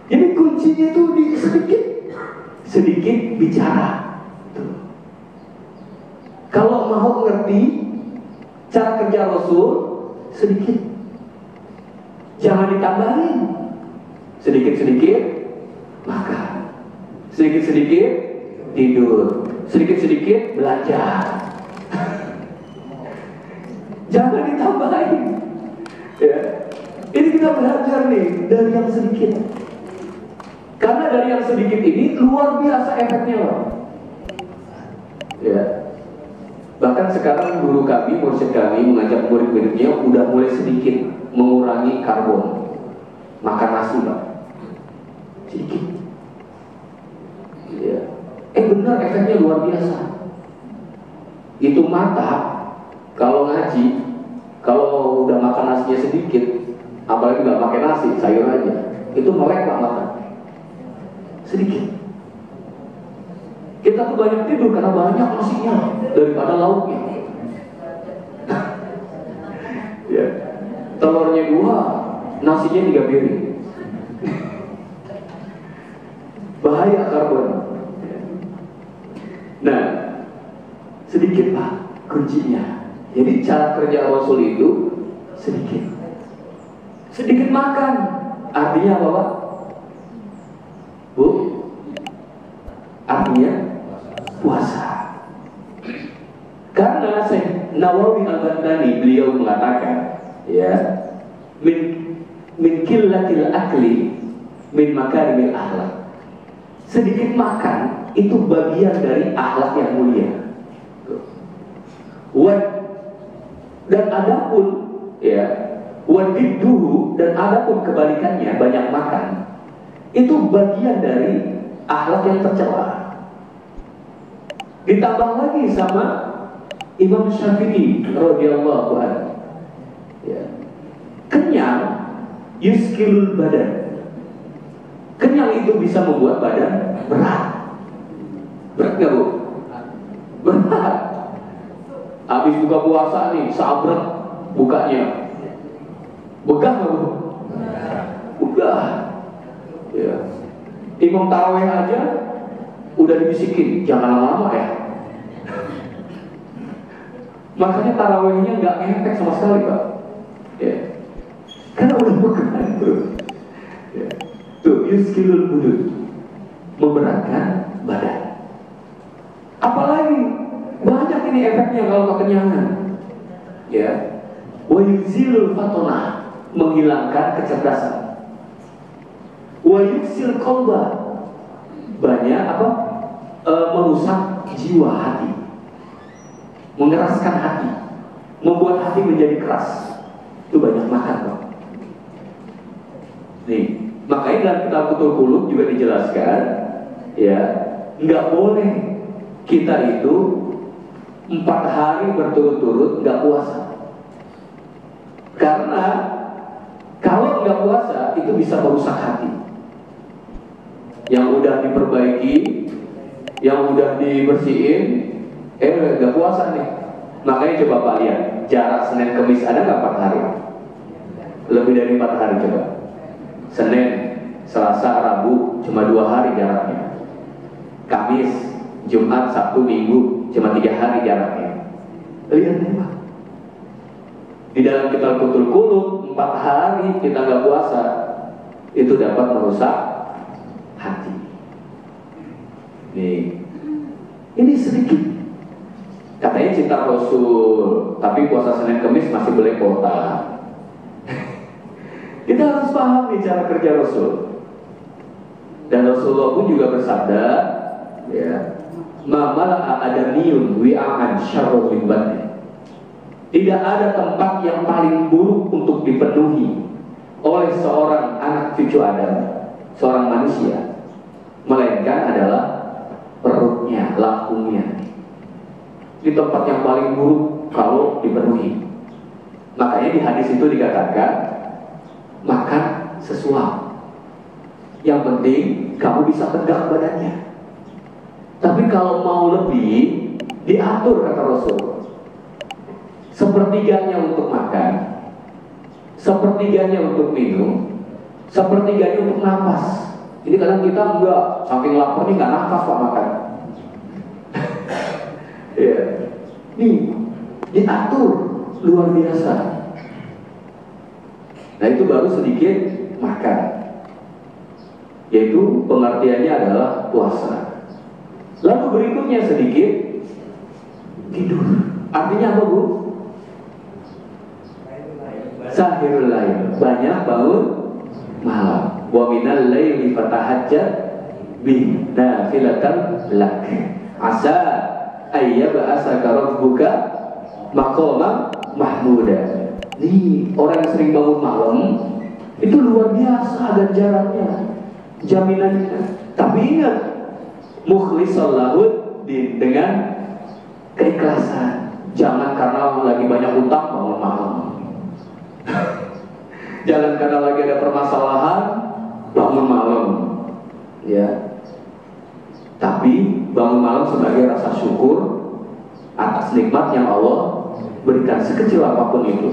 Jadi kuncinya itu di sedikit bicara. Kalau mau ngerti cara kerja Rasul, sedikit. Jangan ditambahin. Sedikit-sedikit makan. Sedikit-sedikit tidur. Sedikit-sedikit belajar. Jangan ditambahin. Ya. Ini kita belajar nih dari yang sedikit. Karena dari yang sedikit ini luar biasa efeknya, loh. Ya. Bahkan sekarang guru kami, mursyid kami mengajak murid-muridnya udah mulai sedikit mengurangi karbon. Makan nasi, Pak. Sedikit. Ya. Benar efeknya luar biasa. Itu mata kalau ngaji, kalau udah makan nasinya sedikit, apalagi nggak pakai nasi, sayur aja, itu melek Pak mata. Sedikit. Kita tuh banyak tidur karena banyak nasinya daripada lauknya. Ya. Telurnya 2, nasinya 3 piring. Bahaya karbon. Nah, sedikit Pak kuncinya. Jadi cara kerja Rasul itu sedikit. Sedikit makan. Artinya apa, Pak? Bu? Artinya puasa. Karena Syekh Nawawi Al-Baghdadi beliau mengatakan, ya, min qillatil akli min makarimil akhlak. Sedikit makan itu bagian dari akhlak yang mulia. Dan adapun ya, wadidduhu, dan adapun kebalikannya banyak makan, itu bagian dari akhlak yang tercela. Ditambah lagi sama Imam Syafi'i radhiyallahu anhu. Ya. Kenyang yuskilul badan. Kenyang itu bisa membuat badan berat. Berat nggak, Bu? Berat. Habis buka puasa nih, sabrek bukanya. Begah nggak, Bu? Begah. Ya. Imam tarawih aja udah dibisikin, jangan lama-lama ya. Makanya tarawihnya nggak ngefek sama sekali, Pak. Ya. Karena udah begah, bro. Ya. Tuh, yuskilul budud, memberatkan badan. Apalagi banyak ini efeknya kalau kekenyangan. Ya. Wa yuzilul fatonah, menghilangkan kecerdasan. Wa yuksil qalba, banyak apa? Merusak jiwa hati, mengeraskan hati, membuat hati menjadi keras. Itu banyak makan, Pak. Nih, makanya dalam kitab Futhul Qulub juga dijelaskan, ya, nggak boleh kita itu 4 hari berturut-turut nggak puasa. Karena kalau nggak puasa itu bisa merusak hati. Yang udah diperbaiki, yang udah dibersihin, nggak puasa nih. Makanya coba Pak lihat, jarak Senin Kemis ada nggak 4 hari? Lebih dari 4 hari coba. Senin, Selasa, Rabu cuma 2 hari jaraknya. Kamis, Jumat, Sabtu, Minggu cuma 3 hari jaraknya. Lihat nih, Pak. Di dalam kitab Futhul Qulub 4 hari kita nggak puasa, itu dapat merusak hati. Nih, ini sedikit. Katanya cinta Rasul, tapi puasa Senin Kemis masih boleh kota. Kita harus paham nih cara kerja Rasul. Dan Rasulullah pun juga bersabda, ya, ma mala'a adamiyun wi'an syarrun min batni. Tidak ada tempat yang paling buruk untuk dipenuhi oleh seorang anak cucu Adam, seorang manusia, melainkan adalah perutnya, lambungnya. Di tempat yang paling buruk kalau dipenuhi. Makanya di hadis itu dikatakan makan sesuap. Yang penting kamu bisa tegak badannya. Tapi kalau mau lebih, diatur kata Rasul. Sepertiganya untuk makan, sepertiganya untuk minum, sepertiganya untuk nafas. Ini kadang kita enggak, saking lapar nih nggak nafas Pak makan. Ya, nih diatur luar biasa. Nah itu baru sedikit makan, yaitu pengertiannya adalah puasa. Lalu berikutnya sedikit tidur. Artinya apa Bu? Sahirul lail, banyak bangun malam. Wa minal laili fatahajjat bihi nafilatan lak asa ayyab'asaka rabbuka maqaman mahmuda. Nih, orang yang sering bangun malam itu luar biasa ganjarannya, jaminannya. Tapi ingat, mukhlisal lahud dengan keikhlasan. Jangan karena lagi banyak utang bangun malam. Jangan karena lagi ada permasalahan bangun malam, ya. Tapi bangun malam sebagai rasa syukur atas nikmat yang Allah berikan sekecil apapun itu.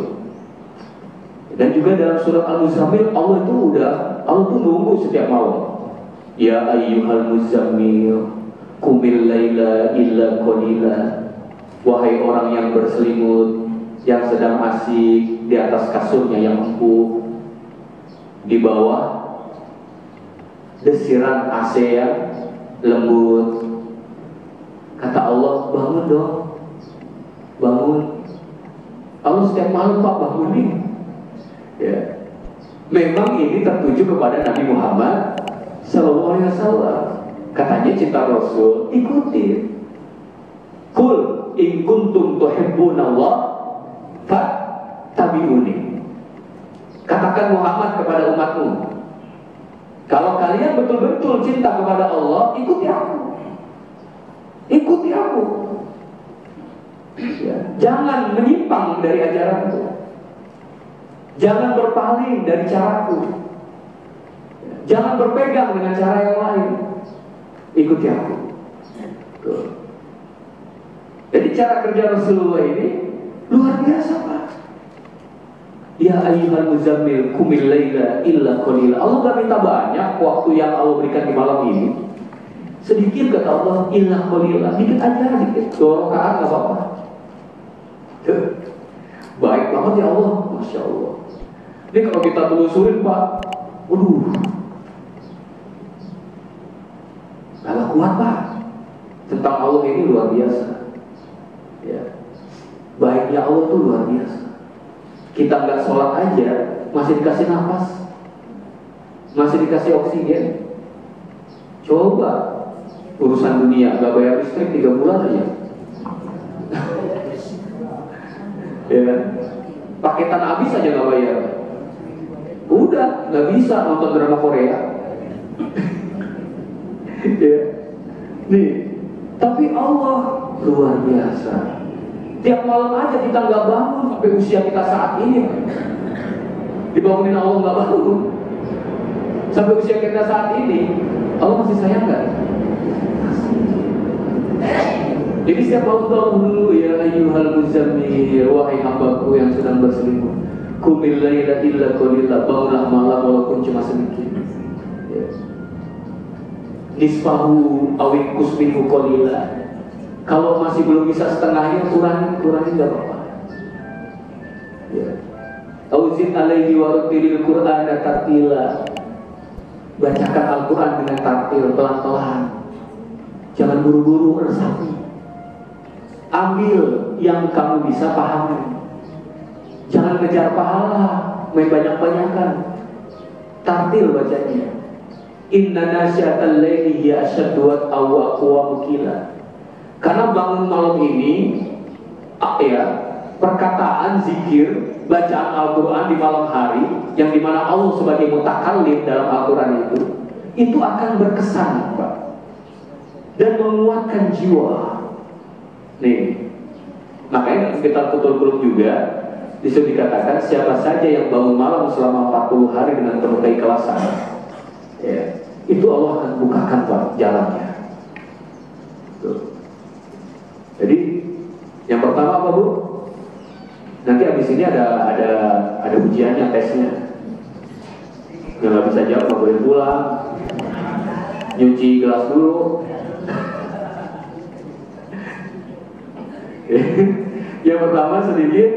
Dan juga dalam surat Al-Muzammil Allah tuh nunggu setiap malam. Ya ayyuhal muzammil qumil laila illa qalila. Wahai orang yang berselimut, yang sedang asik di atas kasurnya yang empuk, di bawah desiran AC yang lembut, kata Allah, bangun dong, bangun. Allah setiap malam Pak bangunin. Ya, memang ini tertuju kepada Nabi Muhammad Sallallahu Alaihi Wasallam. Katanya cinta Rasul, ikuti. Qul in kuntum tuhibbunallah fattabi'uni. Katakan Muhammad kepada umatmu, kalau kalian betul-betul cinta kepada Allah, ikuti aku. Ikuti aku. Ya, jangan menyimpang dari ajaranku. Jangan berpaling dari caraku. Jangan berpegang dengan cara yang lain. Ikuti aku. Tuh. Jadi cara kerja Rasulullah ini luar biasa Pak. Ya ayyuhal muzammil qumil laila illa qalila. Allah gak minta banyak waktu yang Allah berikan di malam ini. Sedikit kata Allah, illa qalila. Dikit aja, dikit. 2 rakaat gak apa-apa. Baik banget ya Allah, Masya Allah. Ini kalau kita telusurin Pak, waduh, gak kuat Pak. Tentang Allah ini luar biasa. Ya, baiknya Allah tuh luar biasa. Kita nggak sholat aja masih dikasih nafas, masih dikasih oksigen. Coba urusan dunia nggak bayar listrik 3 bulan aja. Ya, paketan habis aja nggak bayar. Udah nggak bisa nonton drama Korea. Ya, nih. Tapi Allah luar biasa. Tiap malam aja kita nggak bangun sampai usia kita saat ini. Dibangunin Allah nggak bangun. Sampai usia kita saat ini, Allah masih sayang nggak? Jadi setiap malam dulu ya ayyuhal muzammil, wahai hambaku yang sedang berselimut, qumil laila illa qalila, bangunlah malam walaupun cuma sedikit. Ya. Nisfahu awin kusminhu qalila. Kalau masih belum bisa setengahnya, kurangin gak apa-apa. Ya. Auzid alaihi wa rattilil Qur'ana tartila. Bacakan Al-Quran dengan tartil, pelan-pelan. Jangan buru-buru resapi. Ambil yang kamu bisa pahami. Jangan kejar pahala, main banyak-banyakan. Tartil bacanya. Inna nasyatal laili hiya asyaddu wa aqwamu qila. Karena bangun malam ini perkataan zikir, bacaan Al-Quran di malam hari, yang dimana Allah sebagai mutakallim dalam Al-Quran itu akan berkesan, Pak, dan menguatkan jiwa. Nih, makanya kita kutul-kutul juga disuruh dikatakan siapa saja yang bangun malam selama 40 hari dengan penuh keikhlasan, ya, itu Allah akan bukakan, Pak, jalannya. Tuh. Jadi yang pertama apa, Bu? Nanti habis ini ada ujiannya, tesnya. Yang nggak bisa jawab nggak boleh pulang. Nyuci gelas dulu. Yang pertama sedikit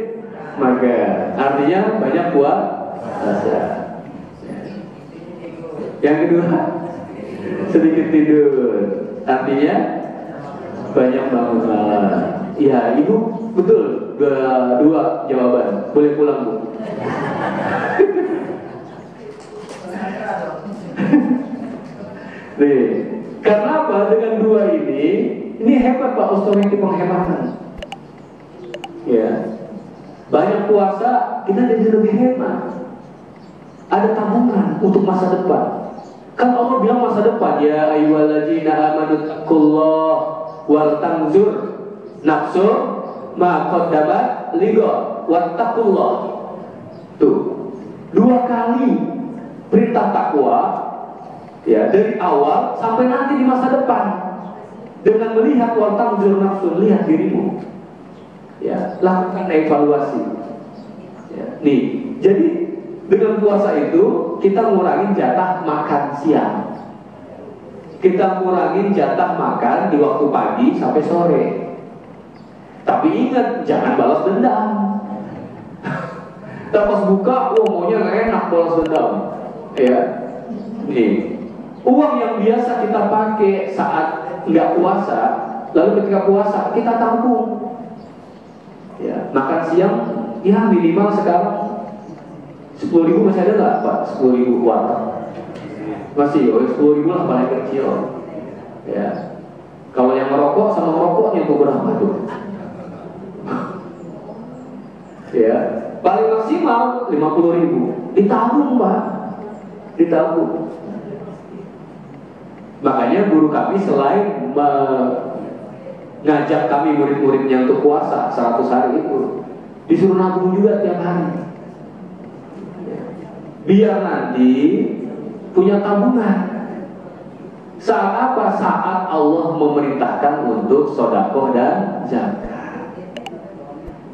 makan, artinya banyak puasa. Yang kedua sedikit tidur, artinya banyak bangun malam. Iya, Ibu betul, dua jawaban. Boleh pulang, Bu. Nih, karena apa? Dengan dua ini hebat, Pak, otomatis penghematan. Ya, banyak puasa kita jadi lebih hemat. Ada tabungan untuk masa depan. Kan Allah bilang masa depan, ya ayyuhalladzina amanu taqullaha wal tanzur nafsu ma qaddamat lighad wattaqullah. Tuh, dua kali perintah takwa, ya, dari awal sampai nanti di masa depan, dengan melihat wal tanzur nafsu, lihat dirimu, ya, lakukan evaluasi, ya. Nih, jadi dengan puasa itu kita ngurangin jatah makan siang, kita ngurangin jatah makan di waktu pagi sampai sore. Tapi ingat, jangan balas dendam. Kita pas buka, maunya enak balas dendam, ya. Nih, uang yang biasa kita pakai saat nggak puasa, lalu ketika puasa kita tampung. Ya, makan siang, ya minimal sekarang 10.000 masih ada nggak, Pak? 10.000 kuartal masih, 10.000 lah paling kecil. Ya, kalau yang merokok sama merokoknya tuh berapa tuh? Ya, paling maksimal 50.000. Ditabung, Pak, ditabung. Makanya guru kami selain ngajak kami murid-muridnya untuk puasa 100 hari itu, disuruh nabung juga tiap hari, biar nanti punya tabungan. Saat apa? Saat Allah memerintahkan untuk sedekah dan zakat.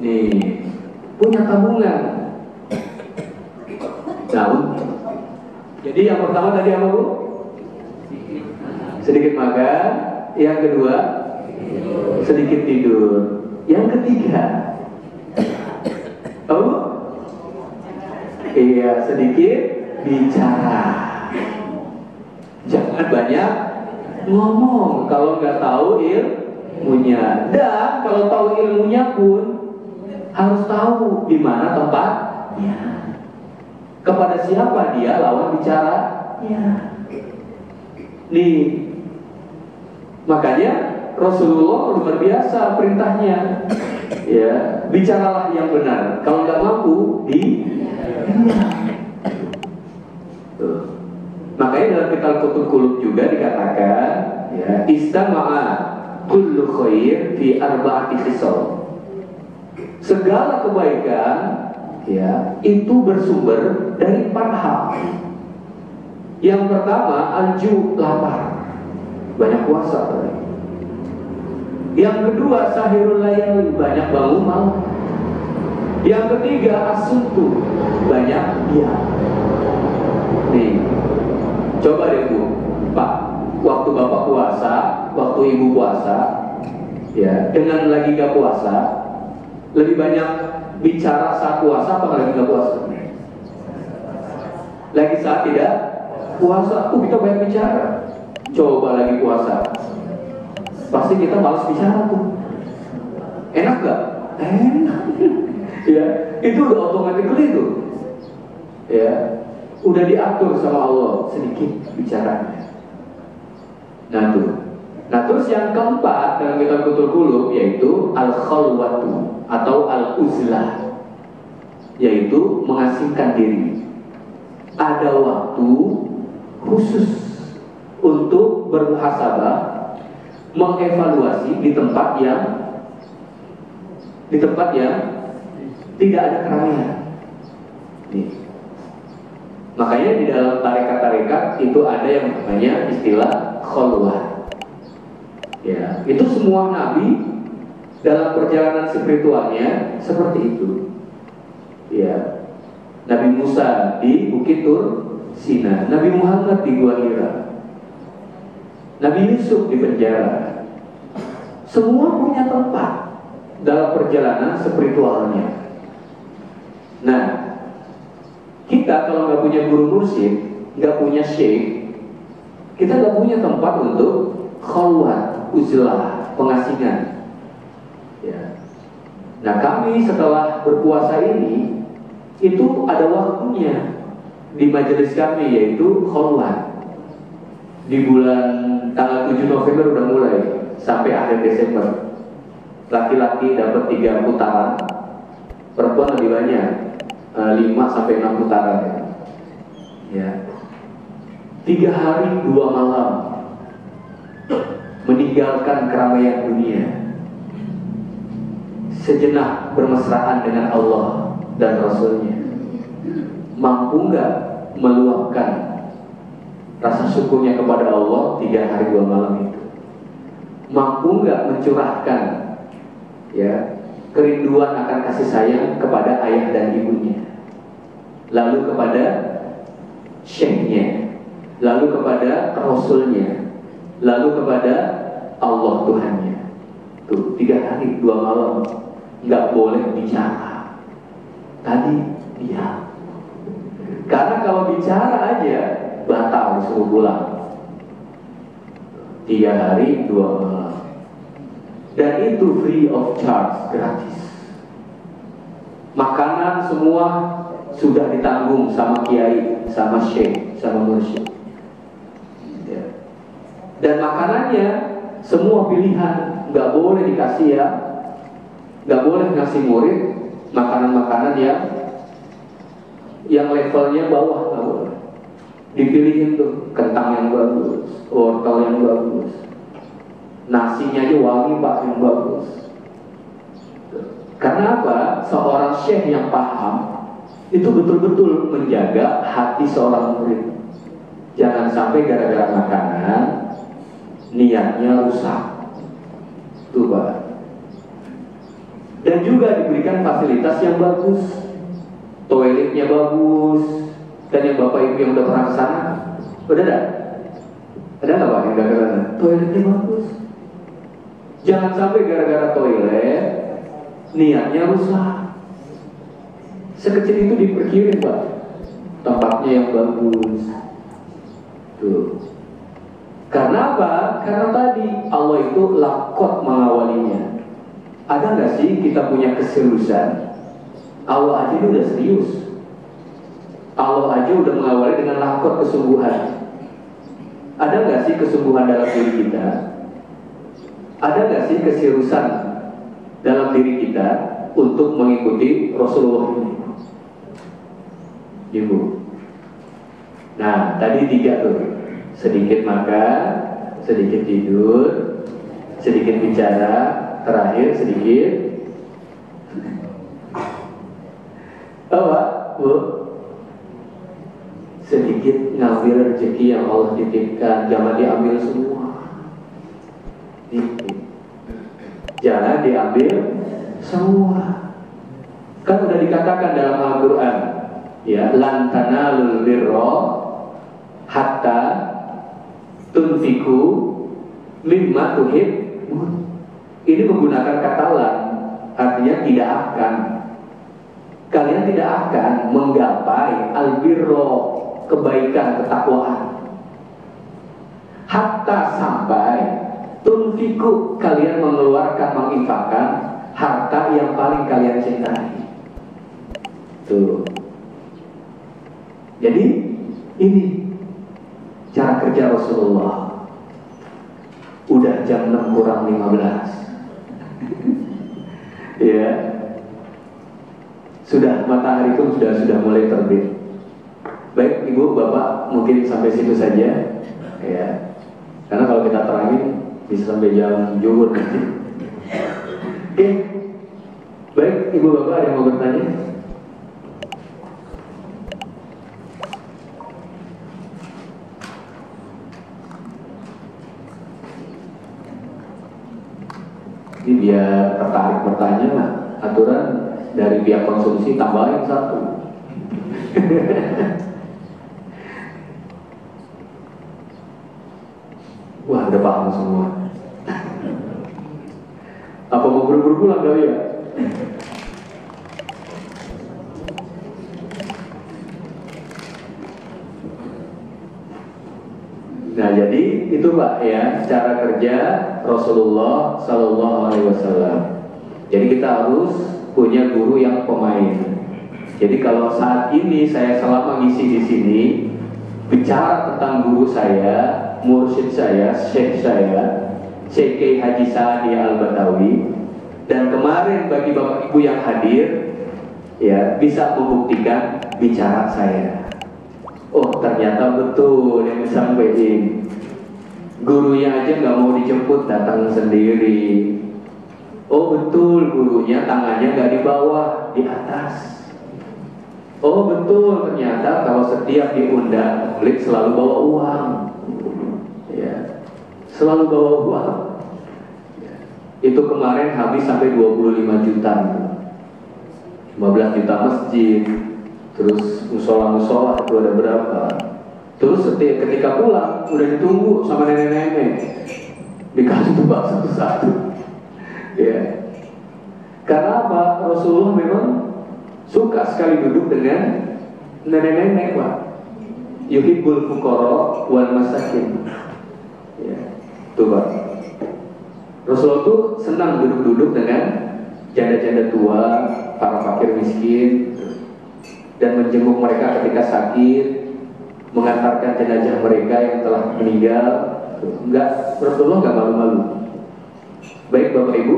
Nih, punya tabungan. Nah, jadi yang pertama tadi apa, Bu? Sedikit makan. Yang kedua, sedikit tidur. Yang ketiga, oh, iya, sedikit bicara. Jangan banyak ngomong kalau nggak tahu ilmunya. Dan kalau tahu ilmunya pun harus tahu di mana tempatnya, kepada siapa dia lawan bicaranya. Nih, makanya Rasulullah luar biasa perintahnya, ya, bicaralah yang benar. Kalau nggak mampu, makanya dalam kitab Qulub juga dikatakan, ya, istama'a kullu khair fi arba'ati khisal. Segala kebaikan, ya, itu bersumber dari 4 hal. Yang pertama, alju, lapar, banyak puasa. Yang kedua, sahirul layali, banyak bangun malam. Yang ketiga, asuntu, banyak diam. Nih, coba deh, Bu, Pak, waktu Bapak puasa, waktu Ibu puasa, ya, dengan lagi gak puasa, lebih banyak bicara saat puasa apa lagi gak puasa? Lagi saat tidak puasa, kita banyak bicara. Coba lagi puasa, pasti kita malas bicara tuh. Enak gak? Enak. Ya, itu udah otomatis tuh. Ya, udah diatur sama Allah sedikit bicaranya. Nah terus yang keempat dalam kitab Kutul Qulub yaitu al-khalwatu atau al-uzlah, yaitu mengasingkan diri. Ada waktu khusus untuk bermuhasabah, mengevaluasi di tempat yang tidak ada keramaian. Makanya di dalam tarekat-tarekat itu ada yang namanya istilah khalwah. Ya, itu semua nabi dalam perjalanan spiritualnya seperti itu. Ya, Nabi Musa di Bukit Tur Sina, Nabi Muhammad di Gua Hira, Nabi Yusuf di penjara. Semua punya tempat dalam perjalanan spiritualnya. Nah, kita kalau nggak punya guru mursyid, nggak punya syekh, kita nggak punya tempat untuk khalwat, uzlah, pengasingan. Ya. Nah, kami setelah berpuasa ini itu ada waktunya di majelis kami, yaitu khalwat. Di bulan tanggal 7 November udah mulai sampai akhir Desember. Laki-laki dapat 3 putaran, perempuan lebih banyak, 5 sampai 6 putaran ya. 3 hari 2 malam meninggalkan keramaian dunia, sejenak bermesraan dengan Allah dan Rasulnya. Mampu nggak meluapkan rasa syukurnya kepada Allah 3 hari 2 malam itu? Mampu nggak mencurahkan ya kerinduan akan kasih sayang kepada ayah dan ibunya, lalu kepada syekhnya, lalu kepada Rasulnya, lalu kepada Allah Tuhannya? Tuh 3 hari 2 malam nggak boleh bicara. Tadi diam, karena kalau bicara aja batal, disuruh pulang. 3 hari 2 malam, dan itu free of charge, gratis. Makanan semua sudah ditanggung sama kiai, sama syekh, sama mursyid ya. Dan makanannya semua pilihan, nggak boleh dikasih ya, nggak boleh ngasih murid makanan-makanan yang levelnya bawah, nggak boleh. Dipilihin tuh kentang yang bagus, wortel yang bagus, nasinya aja wangi pak, yang bagus. Karena apa? Seorang syekh yang paham itu betul-betul menjaga hati seorang murid. Jangan sampai gara-gara makanan niatnya rusak. Tuh pak. Dan juga diberikan fasilitas yang bagus, toiletnya bagus. Dan yang bapak ibu yang udah pernah ke sana, udah ada? Ada nggak pak yang udah ke sana? Toiletnya bagus. Jangan sampai gara-gara toilet niatnya rusak. Sekecil itu diperkirin pak, tempatnya yang bagus. Tuh. Karena apa? Karena tadi Allah itu lakot mengawalinya. Ada nggak sih kita punya keseriusan? Allah aja ini udah serius. Allah aja udah mengawali dengan lakot kesungguhan. Ada nggak sih kesungguhan dalam diri kita? Ada nggak sih keseriusan dalam diri kita untuk mengikuti Rasulullah ini? Ibu. Nah, tadi 3 tuh. Sedikit makan, sedikit tidur, sedikit bicara, terakhir sedikit apa? Bu? Sedikit ngambil rezeki yang Allah titipkan, jangan diambil semua. Jangan diambil semua. Kan udah dikatakan dalam Al-Quran, ya, lan tanalul birra hatta tunfiku mimma tuhibbun. Ini menggunakan kata lan, artinya tidak akan. Kalian tidak akan menggapai al-birra, kebaikan, ketakwaan, hatta sampai tunfiku, kalian mengeluarkan, menginfakkan harta yang paling kalian cintai. Tuh. Jadi Ini cara kerja Rasulullah. Udah jam 6 kurang 15. Ya. Sudah matahari pun sudah mulai terbit. Baik Ibu, Bapak, mungkin sampai situ saja. Ya. Karena kalau kita terangin bisa sampai jam zuhur nanti. Oke. Baik, Ibu Bapak ada yang mau bertanya? Ini biar tertarik bertanya, aturan dari pihak konsumsi tambahin 1. Wah, udah paham semua. Apa mau buru-buru pulang kali ya? Nah, jadi itu Pak ya, cara kerja Rasulullah Sallallahu Alaihi Wasallam. Jadi kita harus punya guru yang pemain. Jadi kalau saat ini saya selama ngisi di sini bicara tentang guru saya, mursyid saya, syekh saya, Syekh Haji Sa'di Al-Batawi, dan kemarin bagi Bapak Ibu yang hadir ya bisa membuktikan bicara saya. Oh ternyata betul yang disampaikan. Gurunya aja nggak mau dijemput, datang sendiri. Oh betul gurunya tangannya nggak di bawah, di atas. Oh betul ternyata kalau setiap diundang klik selalu bawa uang. Ya, selalu bawa uang. Ya. Itu kemarin habis sampai 25 juta. 15 juta masjid. Terus musola-musola itu ada berapa? Terus ketika pulang udah ditunggu sama nenek-nenek, dikasih tumbak satu-satu. Ya. Karena apa? Rasulullah memang suka sekali duduk dengan nenek-nenek, Pak. Yuhibbul fuqara wal masakin. Ya. Tuh, Pak. Rasulullah tuh senang duduk-duduk dengan janda-janda tua, para fakir miskin, dan menjenguk mereka ketika sakit, mengantarkan jenazah mereka yang telah meninggal. Enggak, Rasulullah enggak malu-malu. Baik Bapak Ibu,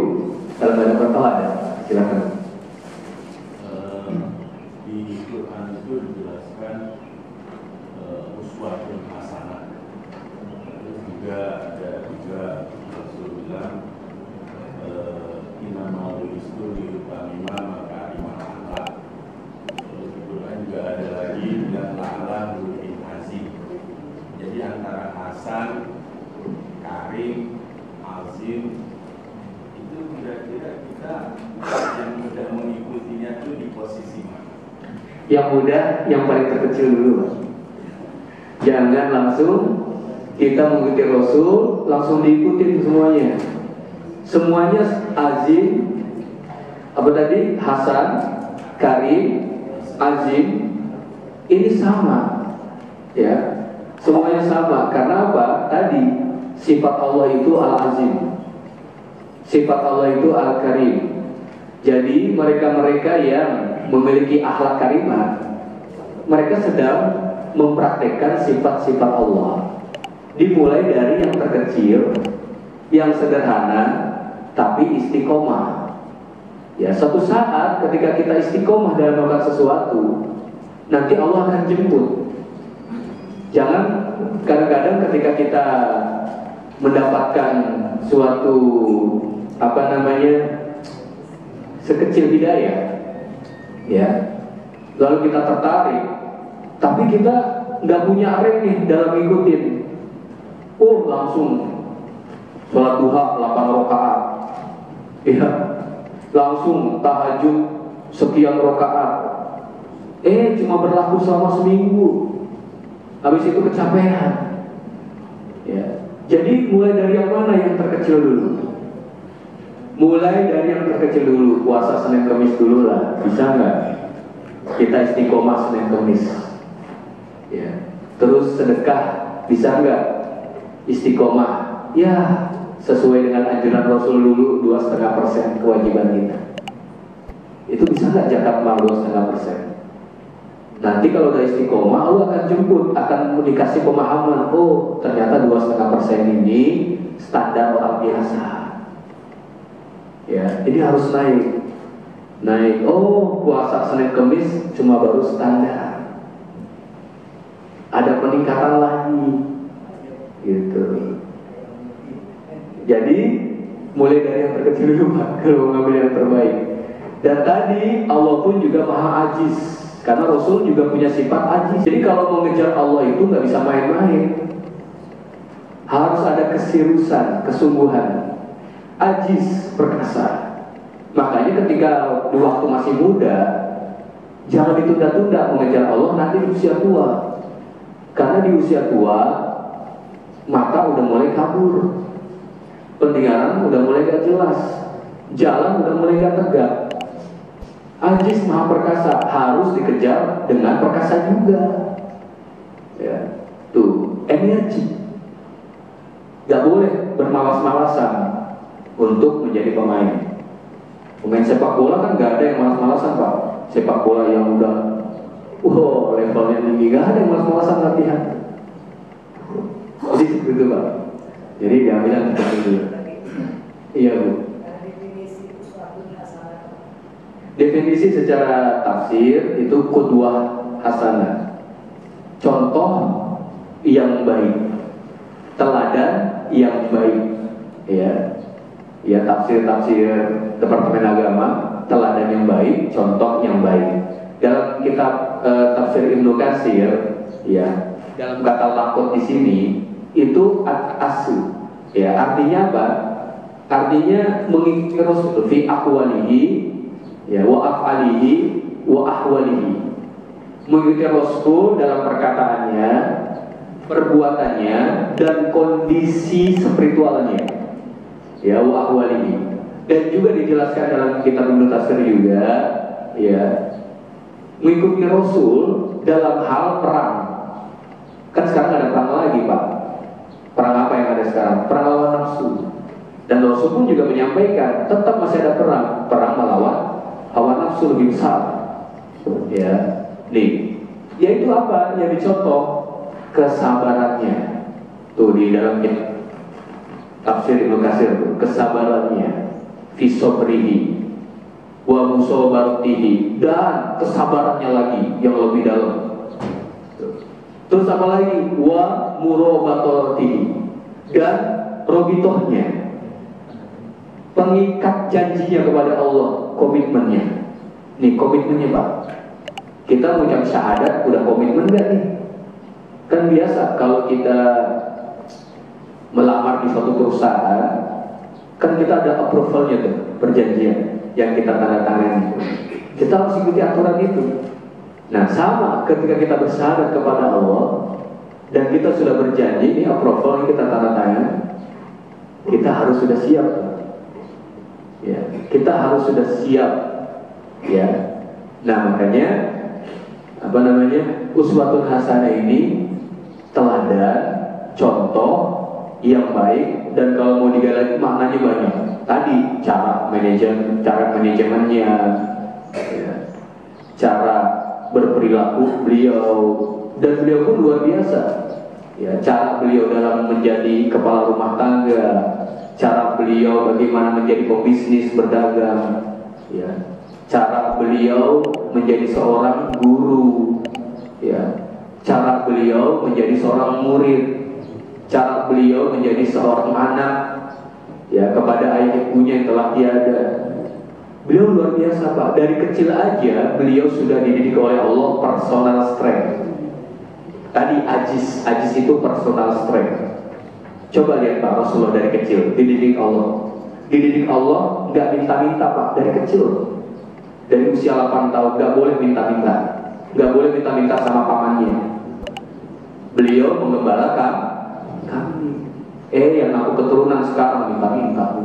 kalau ada contoh ada, silakan. Di Quran itu dijelaskan uswatun hasanah. Terus juga ada Rasul bilang innamal bu'itsu liyutammima makarimah akhlaq. Juga ada lagi dan la'ala bu'in azim. Jadi antara hasan, karim, azim itu kira-kira kita yang mudah mengikutinya itu di posisi mana? Yang mudah, yang paling terkecil dulu. Jangan langsung kita mengikuti Rasul langsung diikutin semuanya. Semuanya azim, apa tadi? Hasan, karim, azim, ini sama, ya, semuanya sama. Karena apa? Tadi sifat Allah itu al-azim, sifat Allah itu al-karim. Jadi mereka-mereka yang memiliki akhlak karimah, mereka sedang mempraktekkan sifat-sifat Allah. Dimulai dari yang terkecil, yang sederhana, tapi istiqomah. Ya, suatu saat ketika kita istiqomah dalam melakukan sesuatu, nanti Allah akan jemput. Jangan kadang-kadang ketika kita mendapatkan suatu sekecil hidayah, ya, lalu kita tertarik, tapi kita nggak punya rem nih dalam ngikutin. Oh langsung sholat duha 8 rakaat, ya. Langsung tahajud sekian rakaat. Cuma berlaku selama seminggu. Habis itu kecapean. Ya. Jadi mulai dari yang mana yang terkecil dulu? Mulai dari yang terkecil dulu. Puasa Senin Kamis dulu lah. Bisa nggak? Kita istiqomah Senin Kamis. Ya. Terus sedekah bisa nggak? Istiqomah. Ya. Sesuai dengan anjuran Rasul dulu 2,5% kewajiban kita. Itu bisa nggak zakat mal 2,5%? Nanti kalau udah istiqomah, Allah akan jemput, akan dikasih pemahaman. Oh, ternyata 2,5% ini standar orang biasa. Ya, ini harus naik. Oh, puasa Senin Kemis cuma baru standar. Ada peningkatan lagi, gitu. Jadi mulai dari yang terkecil dulu Pak, kalau mengambil yang terbaik. Dan tadi Allah pun juga maha ajiz. Karena Rasul juga punya sifat ajiz. Jadi kalau mengejar Allah itu nggak bisa main-main. Harus ada keseriusan, kesungguhan. Ajiz, perkasa. Makanya ketika di waktu masih muda, jangan ditunda-tunda mengejar Allah nanti di usia tua. Karena di usia tua, mata udah mulai kabur, pendengaran udah mulai gak jelas, jalan udah mulai gak tegak. Ajiz maha perkasa, harus dikejar dengan perkasa juga. Ya, tuh energi. Gak boleh bermalas-malasan untuk menjadi pemain. Pemain sepak bola kan gak ada yang malas-malasan Pak. Sepak bola yang udah levelnya tinggi, gak ada yang malas-malasan latihan. Jadi seperti itu Pak. Jadi diambil yang seperti itu. Iya Bu. Definisi secara tafsir itu qudwah hasanah, contoh yang baik, teladan yang baik. Ya tafsir Departemen Agama, teladan yang baik, contoh yang baik. Dalam kitab tafsir Ibnu Katsir, ya dalam kata lakot di sini itu asu, ya artinya apa? Artinya mengikuti Rasul fi aqwalihi, ya wa af'alihi wa ahwalihi, mengikuti Rasul dalam perkataannya, perbuatannya, dan kondisi spiritualnya, ya wa ahwalihi. Dan juga dijelaskan dalam kitab Ibnu Katsir juga, ya mengikuti Rasul dalam hal perang. Kan sekarang ada perang lagi Pak. Perang apa yang ada sekarang? Perang lawan nafsu. Dan Rasul pun juga menyampaikan tetap masih ada perang melawan hawa nafsu lebih besar. Ya, yaitu apa? Yang dicontoh kesabarannya. Tuh di dalam tafsir Ibnu Katsir tuh, kesabarannya, fi sabrihi wa musabaratihi, dan kesabarannya lagi yang lebih dalam. Terus apa lagi? Wa murabatihi, dan robitohnya, pengikat janjinya kepada Allah, komitmennya. Nih komitmennya Pak. Kita mengucap syahadat udah komitmen gak nih? Kan biasa kalau kita melamar di suatu perusahaan, kan kita ada approvalnya tuh, perjanjian yang kita tanda tangan. Kita harus ikuti aturan itu. Nah sama ketika kita bersyahadat kepada Allah dan kita sudah berjanji, ini approval yang kita tanda tangan, kita harus sudah siap. Ya, kita harus sudah siap. Ya, nah makanya uswatun hasanah ini teladan, contoh yang baik. Dan kalau mau digali maknanya banyak. Tadi cara manajemennya, ya, cara berperilaku beliau, dan beliau pun luar biasa. Ya, cara beliau dalam menjadi kepala rumah tangga, cara beliau bagaimana menjadi pebisnis berdagang, ya, cara beliau menjadi seorang guru, ya, cara beliau menjadi seorang murid, cara beliau menjadi seorang anak, ya, kepada ayah ibunya yang telah tiada. Beliau luar biasa Pak. Dari kecil aja beliau sudah dididik oleh Allah personal strength. Tadi ajiz itu personal strength. Coba lihat Pak, Rasulullah dari kecil dididik Allah. Dididik Allah nggak minta-minta Pak, dari kecil. Dari usia 8 tahun nggak boleh minta-minta. Nggak boleh minta-minta sama pamannya. Beliau menggembalakan kami. Yang aku keturunan sekarang minta-minta.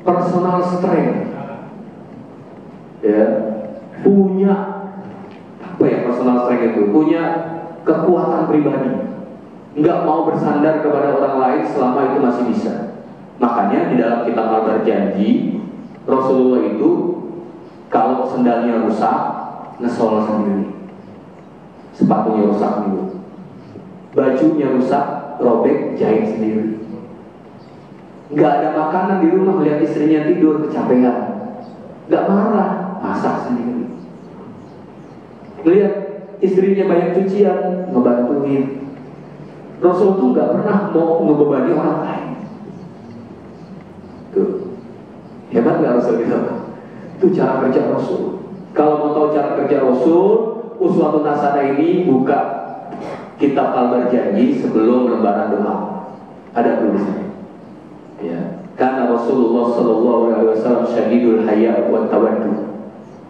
Personal strength. Ya, punya apa ya personal strength itu? Punya kekuatan pribadi. Nggak mau bersandar kepada orang lain selama itu masih bisa. Makanya di dalam kitab Al-Berjanji, Rasulullah itu kalau sendalnya rusak, ngesol sendiri, sepatunya rusak dulu, bajunya rusak, robek, jahit sendiri. Nggak ada makanan di rumah, melihat istrinya tidur kecapean, nggak marah, masak sendiri. Melihat istrinya banyak cucian, ngebantuin. Rasul tuh nggak pernah mau ngebebani orang lain. Tuh, hebat nggak Rasul gitu? Itu cara kerja Rasul. Kalau mau tahu cara kerja Rasul, Uswatun Hasanah ini buka kitab Al-Barjanji sebelum lembaran doa. Ada tulisannya. Ya, karena Rasulullah Shallallahu Alaihi Wasallam syadidul haya wa tawaddu,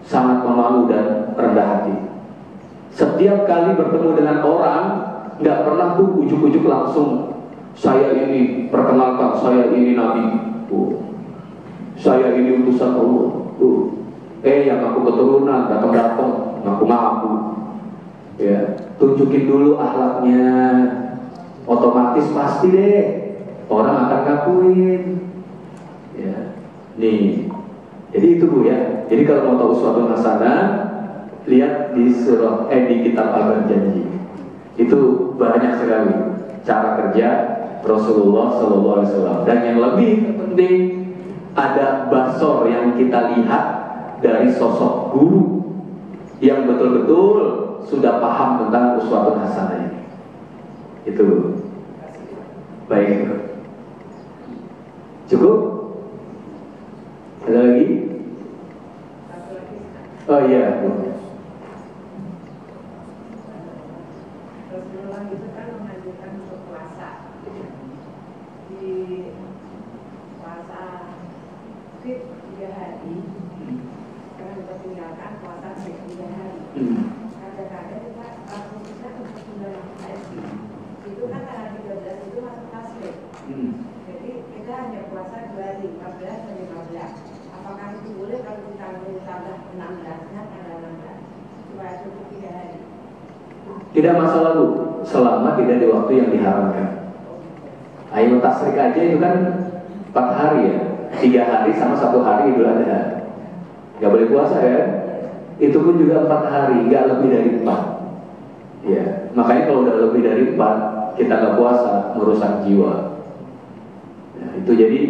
sangat pemalu dan rendah hati. Setiap kali bertemu dengan orang, nggak pernah tuh ujuk-ujuk langsung saya ini perkenalkan, saya ini nabi, saya ini utusan Allah. Yang aku keturunan datang ngaku-ngaku. Ya, tunjukin dulu akhlaknya, otomatis pasti deh orang akan ngakuin. Ya, nih. Jadi itu Bu ya. Jadi kalau mau tahu Uswatun Hasanah, lihat di di kitab Al-Barjanji. Itu banyak sekali cara kerja Rasulullah SAW. Dan yang lebih penting, ada basor yang kita lihat dari sosok guru yang betul-betul sudah paham tentang Uswatun Hasanah ini. Itu baik. Cukup? Ada lagi? Oh iya. Rasulullah itu kan mengajarkan untuk puasa. Di puasa fit 3 hari, karena kita tinggalkan puasa 3 hari. Kadang-kadang kita khususnya untuk bulan haji itu kan tanggal 13 itu masuk tasbih. Jadi kita hanya puasa 2 hari, 14 dan 15. Apakah itu boleh kalau kita tambah 16-nya tanggal 16 supaya cukup 3 hari? Tidak masalah Bu, selama tidak di waktu yang diharamkan. Ayat tasrik aja itu kan 4 hari ya, 3 hari sama 1 hari Idul Adha. Gak boleh puasa ya. Itu pun juga 4 hari, gak lebih dari 4. Ya, makanya kalau udah lebih dari 4 kita gak puasa, merusak jiwa. Nah, itu jadi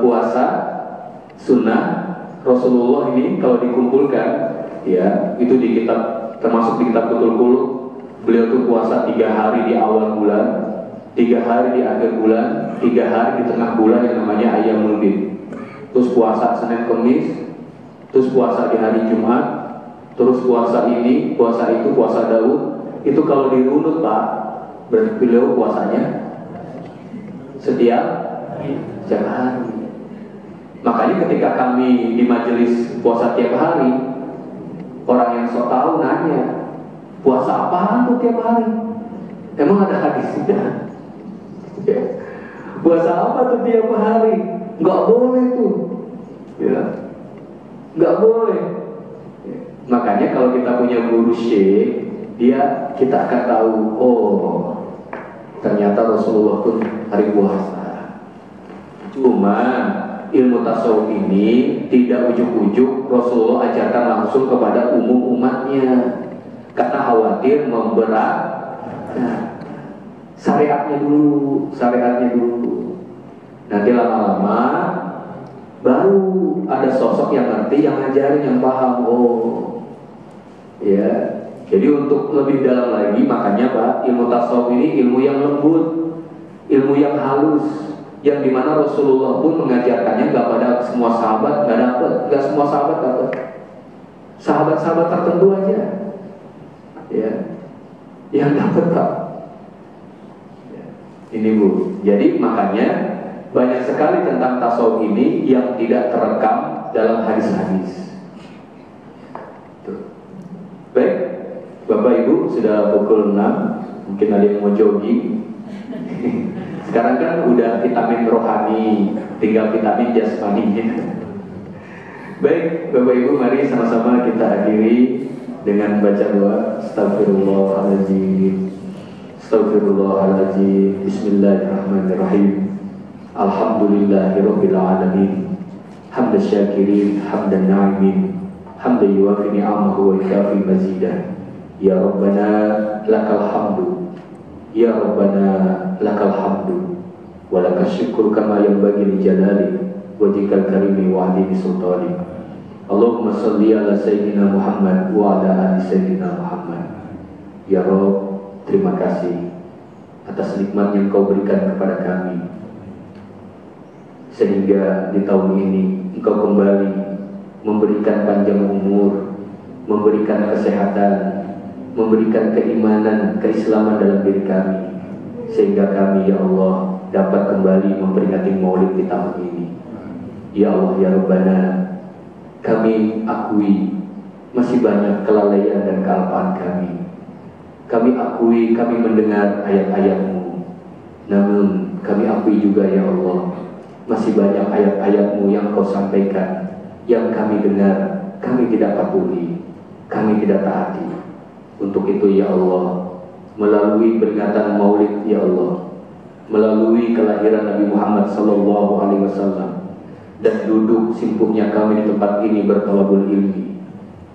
puasa sunnah Rasulullah ini kalau dikumpulkan, ya itu di kitab, termasuk di kitab Kutul Qulub, beliau tuh puasa 3 hari di awal bulan, 3 hari di akhir bulan, 3 hari di tengah bulan yang namanya Ayyamul Bid. Terus puasa Senin Kemis, terus puasa di hari Jumat, terus puasa ini, puasa itu, puasa Daud. Itu kalau dirunut Pak, berarti beliau puasanya setiap hari. Makanya ketika kami di majelis puasa tiap hari, orang yang sok tahu nanya, puasa apaan tuh tiap hari? Emang ada hadisnya? Puasa apa tuh tiap hari? Nggak boleh tuh, ya, nggak boleh. Makanya kalau kita punya guru syekh, kita akan tahu, oh ternyata Rasulullah pun hari puasa. Cuma ilmu tasawuf ini tidak ujuk-ujuk Rasulullah ajarkan langsung kepada umum umatnya, karena khawatir memberat. Nah, syariatnya dulu. Nanti lama-lama baru ada sosok yang ngerti, yang ngajarin, yang paham. Oh, ya. Jadi untuk lebih dalam lagi, makanya Pak, ilmu tasawuf ini ilmu yang lembut, ilmu yang halus, yang dimana Rasulullah pun mengajarkannya nggak pada semua sahabat, nggak semua sahabat dapat, sahabat-sahabat tertentu aja, ya, yang dapat Pak. Ya. Ini Bu, jadi makanya banyak sekali tentang tasawuf ini yang tidak terekam dalam hadis-hadis. Baik, Bapak Ibu sudah pukul 6, mungkin ada yang mau jogging. Sekarang kan udah vitamin rohani, tinggal vitamin jasmaninya. Baik, Bapak Ibu, mari sama-sama kita akhiri dengan baca doa. Astagfirullahaladzim, Astagfirullahaladzim. Bismillahirrahmanirrahim. Alhamdulillahirabbil alamin. Hamdan syakirin, hamdan na'imin, hamdan yuwafi ni'amahu wa yukafi mazidah. Ya Rabbana lakal hamdu, ya Rabbana lakal hamdu, wa lakal syukur kama yanbaghi li jalali wajhikal karimi wa adimi sultani. Allahumma salli ala sayyidina Muhammad wa ala ali sayyidina Muhammad. Ya Rabb, terima kasih atas nikmat yang Kau berikan kepada kami, sehingga di tahun ini Engkau kembali memberikan panjang umur, memberikan kesehatan, memberikan keimanan, keislaman dalam diri kami, sehingga kami ya Allah dapat kembali memperingati Maulid di tahun ini. Ya Allah ya Rabbana, kami akui masih banyak kelalaian dan kealpaan kami. Kami akui kami mendengar ayat-ayat-Mu, namun kami akui juga ya Allah masih banyak ayat-ayat-Mu yang Kau sampaikan yang kami dengar, kami tidak patuhi, kami tidak taati. Untuk itu ya Allah, melalui peringatan Maulid ya Allah, melalui kelahiran Nabi Muhammad SAW, dan duduk simpuhnya kami di tempat ini bertawabul ilmi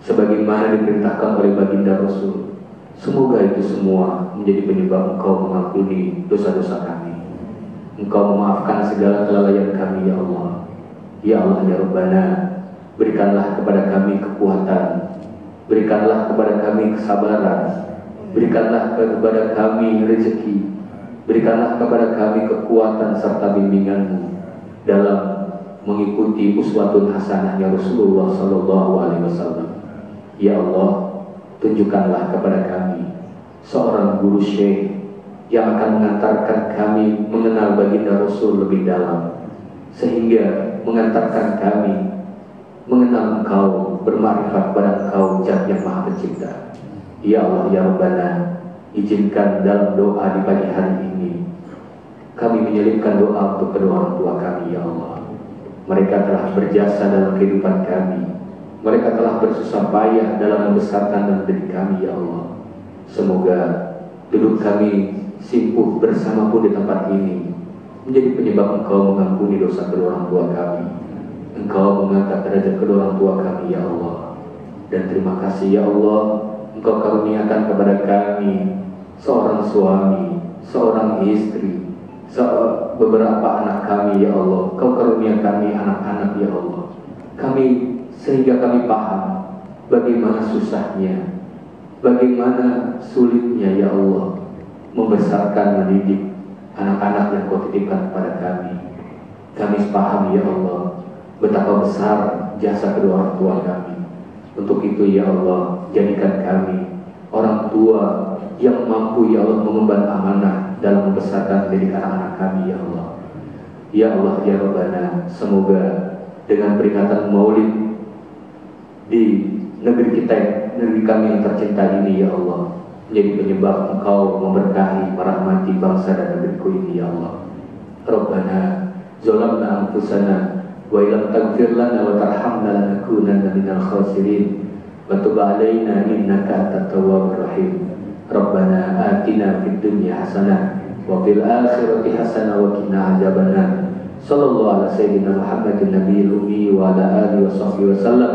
sebagaimana diperintahkan oleh baginda Rasul, semoga itu semua menjadi penyebab Engkau mengampuni dosa-dosa kami, Engkau memaafkan segala kelalaian kami ya Allah. Ya Allah ya Rabbana, berikanlah kepada kami kekuatan, berikanlah kepada kami kesabaran, berikanlah kepada kami rezeki, berikanlah kepada kami kekuatan serta bimbingan-Mu dalam mengikuti uswatun hasanahnya Rasulullah SAW. Ya Allah, tunjukkanlah kepada kami seorang guru syekh yang akan mengantarkan kami mengenal baginda Rasul lebih dalam, sehingga mengantarkan kami mengenal Engkau, bermakrifat pada Engkau Zat yang Maha Pencipta. Ya Allah ya Rabbana, izinkan dalam doa di pagi hari ini kami menyelipkan doa untuk kedua orang tua kami ya Allah. Mereka telah berjasa dalam kehidupan kami, mereka telah bersusah payah dalam membesarkan dan mendidik kami ya Allah. Semoga duduk kami simpuh bersama pun di tempat ini menjadi penyebab Engkau mengampuni dosa kedua orang tua kami, Engkau mengangkat derajat kedua orang tua kami ya Allah. Dan terima kasih ya Allah, Engkau karuniakan kepada kami seorang suami, seorang istri, beberapa anak kami ya Allah. Kau karuniakan kami anak-anak ya Allah, sehingga kami paham bagaimana susahnya, bagaimana sulitnya ya Allah membesarkan, mendidik anak-anak yang Kau titipkan kepada kami. Kami paham ya Allah betapa besar jasa kedua orang tua kami. Untuk itu ya Allah, jadikan kami orang tua yang mampu ya Allah mengemban amanah dalam membesarkan mendidik anak-anak kami ya Allah. Ya Allah ya Rabbana, semoga dengan peringatan Maulid di negeri kita, negeri kami yang tercinta ini ya Allah, menjadi penyebab Engkau memberkahi, merahmati bangsa dan negeriku ini ya Allah. Rabbana zalamna anfusana wa illam taghfir lana wa tarhamna lanakunanna minal khasirin wa tub alaina innaka antat tawwabur rahim. Rabbana atina fid dunya hasanah wa fil akhirati hasanah wa qina adzabannar. Sallallahu ala sayyidina Muhammadin nabiyil ummi wa ala alihi wa sahbihi wasallam.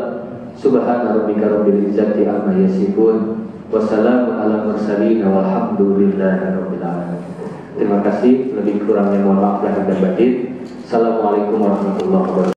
Subhana rabbika rabbil izzati amma yasifun, wassalamun ala mursalin walhamdulillahi rabbil alamin. Terima kasih, lebih kurangnya mohon maaf lahir dan batin. Assalamualaikum warahmatullahi wabarakatuh.